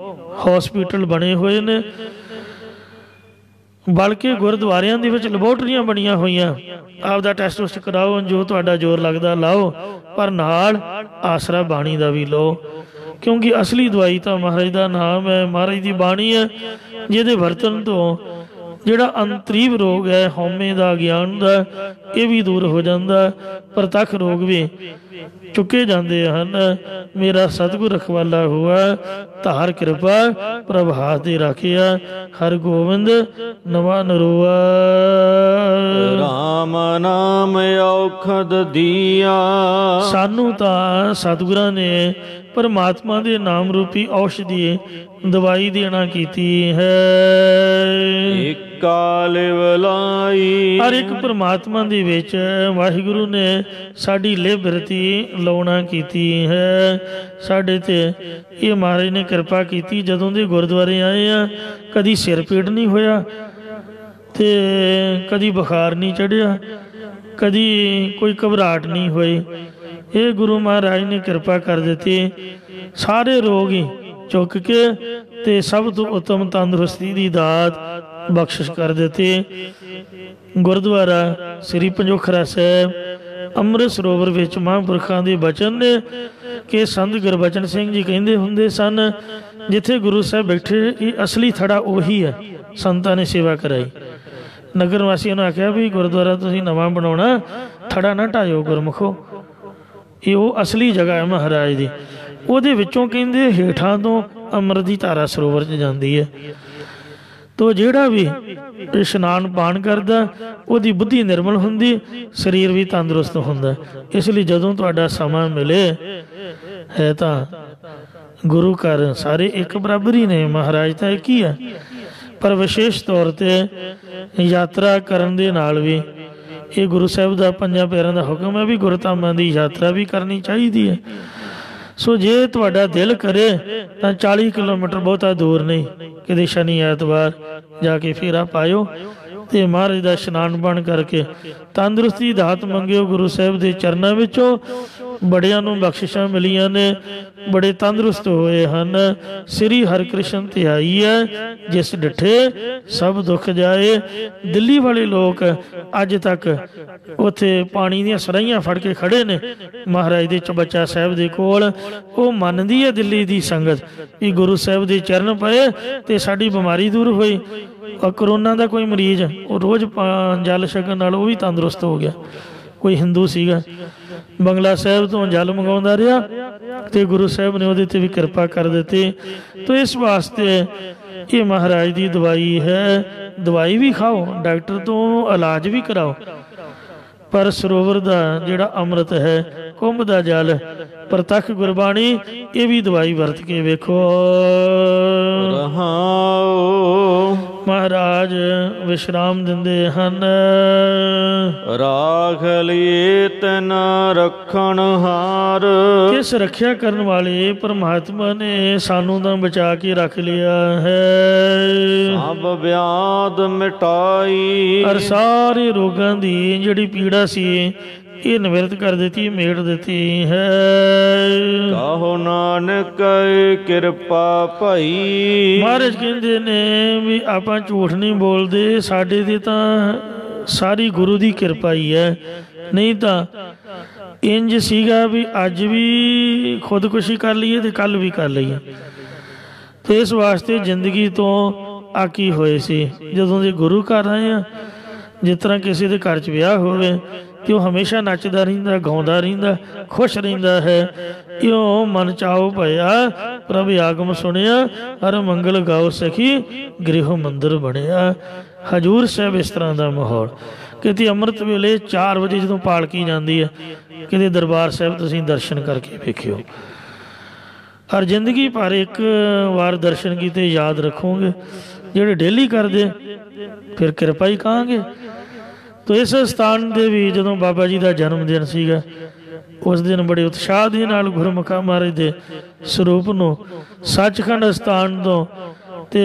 ਹੌਸਪੀਟਲ ਬਣੇ ਹੋਏ ਨੇ, ਬਲਕਿ ਗੁਰਦੁਆਰਿਆਂ ਦੇ ਵਿੱਚ ਲੈਬੋਰਟਰੀਆਂ ਬਣੀਆਂ ਹੋਈਆਂ। ਆਪਦਾ ਟੈਸਟ ਟੁਸਟ ਕਰਾਓ, ਜੋ ਤੁਹਾਡਾ ਜ਼ੋਰ ਲੱਗਦਾ ਲਾਓ, ਪਰ ਨਾਲ ਆਸਰਾ ਬਾਣੀ ਦਾ ਵੀ ਲਓ। ਕਿਉਂਕਿ ਅਸਲੀ ਦਵਾਈ ਤਾਂ ਮਹਾਰਾਜ ਦਾ ਨਾਮ ਹੈ, ਮਹਾਰਾਜ ਦੀ ਬਾਣੀ ਹੈ, ਜਿਹਦੇ ਵਰਤਨ ਤੋਂ ਜਿਹੜਾ ਅੰਤਰੀਵ ਰੋਗ ਹੈ ਹਉਮੈ ਦਾ, ਗਿਆਨ ਦਾ, ਇਹ ਵੀ ਦੂਰ ਹੋ ਜਾਂਦਾ। ਪ੍ਰਤੱਖ ਰੋਗ ਵੀ ਚੁੱਕੇ ਜਾਂਦੇ ਹਨ। ਮੇਰਾ ਸਤਿਗੁਰ ਰਖਵਾਲਾ ਹੋਆ, ਧਾਰ ਕਿਰਪਾ ਪ੍ਰਭਾਤ ਦੇ ਰਾਖਿਆ। ਹਰ ਗੋਬਿੰਦ ਨਵਾ ਨਰੋਆ। ਰਾਮ ਨਾਮ ਔਖਦ ਦੀਆ। ਸਾਨੂੰ ਤਾਂ ਸਤਿਗੁਰਾਂ ਨੇ ਪਰਮਾਤਮਾ ਦੇ ਨਾਮ ਰੂਪੀ ਔਸ਼ਧੀ ਦਵਾਈ ਦੇਣਾ ਕੀਤੀ ਹੈ। ਕਾਲ ਵਲਾਈ। ਹਰ ਇੱਕ ਪਰਮਾਤਮਾ ਦੇ ਵਿੱਚ ਵਾਹਿਗੁਰੂ ਨੇ ਸਾਡੀ ਲਿਬਰਤੀ ਲਾਉਣਾ ਕੀਤੀ ਹੈ। ਸਾਡੇ ਤੇ ਇਹ ਮਹਾਰਾਜ ਨੇ ਕਿਰਪਾ ਕੀਤੀ। ਜਦੋਂ ਦੇ ਗੁਰਦੁਆਰੇ ਆਏ ਆ ਕਦੀ ਸਿਰ ਪੀੜ ਨਹੀਂ ਹੋਇਆ ਤੇ ਕਦੀ ਬੁਖਾਰ ਨਹੀਂ ਚੜ੍ਹਿਆ, ਕਦੀ ਕੋਈ ਘਬਰਾਹਟ ਨਹੀਂ ਹੋਈ। ਇਹ ਗੁਰੂ ਮਹਾਰਾਜ ਨੇ ਕਿਰਪਾ ਕਰ ਦਿੱਤੀ। ਸਾਰੇ ਰੋਗ ਹੀ ਚੁੱਕ ਕੇ ਤੇ ਸਭ ਤੋਂ ਉੱਤਮ ਤੰਦਰੁਸਤੀ ਦੀ ਦਾਤ ਬਖਸ਼ਿਸ਼ ਕਰ ਦਿੱਤੀ। ਗੁਰਦੁਆਰਾ ਸ੍ਰੀ ਪੰਜੋਖਰਾ ਸਾਹਿਬ ਅੰਮ੍ਰਿਤ ਸਰੋਵਰ ਵਿੱਚ ਮਹਾਂਪੁਰਖਾਂ ਦੇ ਬਚਨ ਨੇ ਕਿ ਸੰਤ ਗੁਰਬਚਨ ਸਿੰਘ ਜੀ ਕਹਿੰਦੇ ਹੁੰਦੇ ਸਨ, ਜਿੱਥੇ ਗੁਰੂ ਸਾਹਿਬ ਬੈਠੇ ਇਹ ਅਸਲੀ ਥੜਾ ਉਹੀ ਹੈ। ਸੰਤਾਂ ਨੇ ਸੇਵਾ ਕਰਾਈ। ਨਗਰ ਵਾਸੀਆਂ ਨੂੰ ਆਖਿਆ ਵੀ ਗੁਰਦੁਆਰਾ ਤੁਸੀਂ ਨਵਾਂ ਬਣਾਉਣਾ, ਥੜਾ ਨਾ ਢਾਇਓ ਗੁਰਮੁਖੋ, ਇਹ ਉਹ ਅਸਲੀ ਜਗ੍ਹਾ ਹੈ ਮਹਾਰਾਜ ਦੀ। ਉਹਦੇ ਵਿੱਚੋਂ ਕਹਿੰਦੇ ਹੇਠਾਂ ਤੋਂ ਅੰਮ੍ਰਿਤ ਦੀ ਧਾਰਾ ਸਰੋਵਰ 'ਚ ਜਾਂਦੀ ਹੈ। ਤੋ ਜਿਹੜਾ ਵੀ ਇਸ਼ਨਾਨ ਪਾਣ ਕਰਦਾ ਉਹਦੀ ਬੁੱਧੀ ਨਿਰਮਲ ਹੁੰਦੀ, ਸਰੀਰ ਵੀ ਤੰਦਰੁਸਤ ਹੁੰਦਾ। ਇਸ ਲਈ ਜਦੋਂ ਤੁਹਾਡਾ ਸਮਾਂ ਮਿਲੇ ਹੈ ਤਾਂ ਗੁਰੂ ਘਰ ਸਾਰੇ ਇੱਕ ਬਰਾਬਰ ਹੀ ਨੇ, ਮਹਾਰਾਜ ਤਾਂ ਇੱਕ ਹੀ ਹੈ। ਪਰ ਵਿਸ਼ੇਸ਼ ਤੌਰ 'ਤੇ ਯਾਤਰਾ ਕਰਨ ਦੇ ਨਾਲ ਵੀ ਇਹ ਗੁਰੂ ਸਾਹਿਬ ਦਾ ਪੰਜਾਂ ਪਿਆਰਿਆਂ ਦਾ ਹੁਕਮ ਹੈ ਵੀ ਗੁਰਧਾਮਾਂ ਦੀ ਯਾਤਰਾ ਵੀ ਕਰਨੀ ਚਾਹੀਦੀ ਹੈ। ਸੋ ਜੇ ਤੁਹਾਡਾ ਦਿਲ ਕਰੇ ਤਾਂ 40 ਕਿਲੋਮੀਟਰ ਬਹੁਤਾ ਦੂਰ ਨਹੀਂ, ਕਿਤੇ ਸ਼ਨੀ ਐਤਵਾਰ ਜਾ ਕੇ ਫੇਰਾ ਪਾਇਓ ਤੇ ਮਹਾਰਾਜ ਦਾ ਇਸ਼ਨਾਨ ਪਾਣ ਕਰਕੇ ਤੰਦਰੁਸਤੀ ਦਾਤ ਮੰਗਿਓ ਗੁਰੂ ਸਾਹਿਬ ਦੇ ਚਰਨਾਂ ਵਿੱਚੋਂ। ਬੜਿਆਂ ਨੂੰ ਬਖਸ਼ਿਸ਼ਾਂ ਮਿਲੀਆਂ ਨੇ, ਬੜੇ ਤੰਦਰੁਸਤ ਹੋਏ ਹਨ। ਸ੍ਰੀ ਹਰਿਕ੍ਰਿਸ਼ਨ ਧਿਆਈ ਹੈ ਜਿਸ ਡਿਠੇ ਸਭ ਦੁੱਖ ਜਾਏ। ਦਿੱਲੀ ਵਾਲੇ ਲੋਕ ਅੱਜ ਤੱਕ ਉੱਥੇ ਪਾਣੀ ਦੀਆਂ ਸਰਾਈਆਂ ਫੜ ਕੇ ਖੜੇ ਨੇ ਮਹਾਰਾਜ ਦੇ ਚਬੱਚਾ ਸਾਹਿਬ ਦੇ ਕੋਲ। ਉਹ ਮੰਨਦੀ ਹੈ ਦਿੱਲੀ ਦੀ ਸੰਗਤ ਵੀ ਗੁਰੂ ਸਾਹਿਬ ਦੇ ਚਰਨ ਪਏ ਤੇ ਸਾਡੀ ਬਿਮਾਰੀ ਦੂਰ ਹੋਈ। ਕਰੋਨਾ ਦਾ ਕੋਈ ਮਰੀਜ਼ ਉਹ ਰੋਜ਼ ਜਲ ਛਕਣ ਨਾਲ ਉਹ ਵੀ ਤੰਦਰੁਸਤ ਹੋ ਗਿਆ। ਕੋਈ ਹਿੰਦੂ ਸੀਗਾ, ਬੰਗਲਾ ਸਾਹਿਬ ਤੋਂ ਜਲ ਮੰਗਾਉਂਦਾ ਰਿਹਾ ਤੇ ਗੁਰੂ ਸਾਹਿਬ ਨੇ ਉਹਦੇ ਤੇ ਵੀ ਕਿਰਪਾ ਕਰ ਦਿੱਤੀ। ਤੋ ਇਸ ਵਾਸਤੇ ਇਹ ਮਹਾਰਾਜ ਦੀ ਦਵਾਈ ਹੈ। ਦਵਾਈ ਵੀ ਖਾਓ, ਡਾਕਟਰ ਤੋਂ ਇਲਾਜ ਵੀ ਕਰਾਓ, ਪਰ ਸਰੋਵਰ ਦਾ ਜਿਹੜਾ ਅੰਮ੍ਰਿਤ ਹੈ, ਕੁੰਭ ਦਾ ਜਲ, ਪ੍ਰਤੱਖ ਗੁਰਬਾਣੀ, ਇਹ ਵੀ ਦਵਾਈ ਵਰਤ ਕੇ ਵੇਖੋ। ਰਹਾਉ महाराज विश्राम दिंदे हन। राख लिए तन रखण हार। किस रखिया करने वाले परमात्मा ने सानू तो बचा के रख लिया है। सब व्याध मिटाई। और सारे रोगां दी जिहड़ी पीड़ा सी ये निवृत्त कर देती, मेट देती है। कहो नानक किरपा भई। महाराज कहते ने भी आपां झूठ नहीं बोलते, साडे ते तां सारी गुरु की किरपा ही है। नहीं तो इंज सीगा भी अज भी खुदकुशी कर लीए तो कल भी कर लईए। तो इस वास्ते जिंदगी तो आकी होए सी। जदों दे गुरु घर आए हैं, जिस तरह किसी के घर च विआह होवे तो वह हमेशा नचदा रहिंदा, गाउंदा रहिंदा, खुश रहिंदा है। इउं मन चाओ भया प्रभ आगम सुनिया, हर मंगल गाओ सखी गृह मंदिर बनिया। हजूर साहब इस तरह का माहौल। किते अमृत वेले 4 बजे जो पालकी जाती है, किते दरबार साहब तुसीं दर्शन करके वेखियो। और जिंदगी भर एक बार दर्शन किते याद रखोगे, जेड़े डेली करदे फिर किरपा ही कहांगे। तो इस स्थान दे भी जदों बाबा जी का जन्मदिन सीगा, उस दिन बड़े उत्साह दे नाल गुरमुखा महाराज दे सरूप नूं सचखंड स्थान तो ते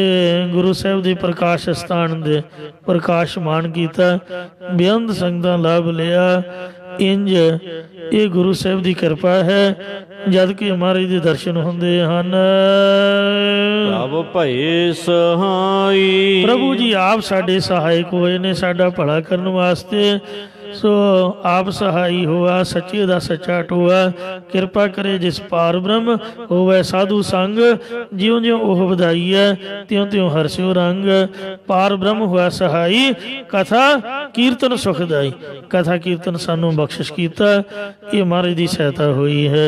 गुरु साहब के प्रकाश स्थान दे प्रकाशमान किया। बेअंत संगतां लाभ लिया। इंज ये गुरु साहब की कृपा है, जद कि महाराज के दर्शन होंदे हन। प्रभु भये सहाई। प्रभु जी आप साडे सहायक होए ने साडा भला करने वास्ते। सो आप सहाई हुआ, सच्चे दा सच्चा टोआ। किरपा करे जिस पार ब्रह्म होवे साधु संग। ज्यों ज्यों ओह ਵਧਾਈ है त्यों त्यों हरस्यो रंग। पार ब्रह्म हुआ सहाई, कथा कीर्तन सुखदाई। कथा कीर्तन सानू बख्शिश कीता, ये महाराज की सहायता हुई है।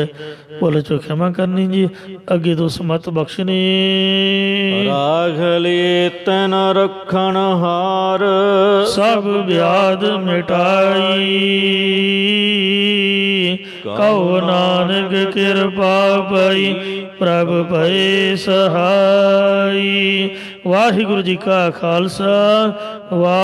बोले चो क्षमा करनी जी, अगे तो समत बख्शनी। राख लिए तन रखण हार। सब व्याध मिटाई, कहो नानक किरपा पाई, प्रभ भये सहाई। वाहिगुरु जी का खालसा। वाह।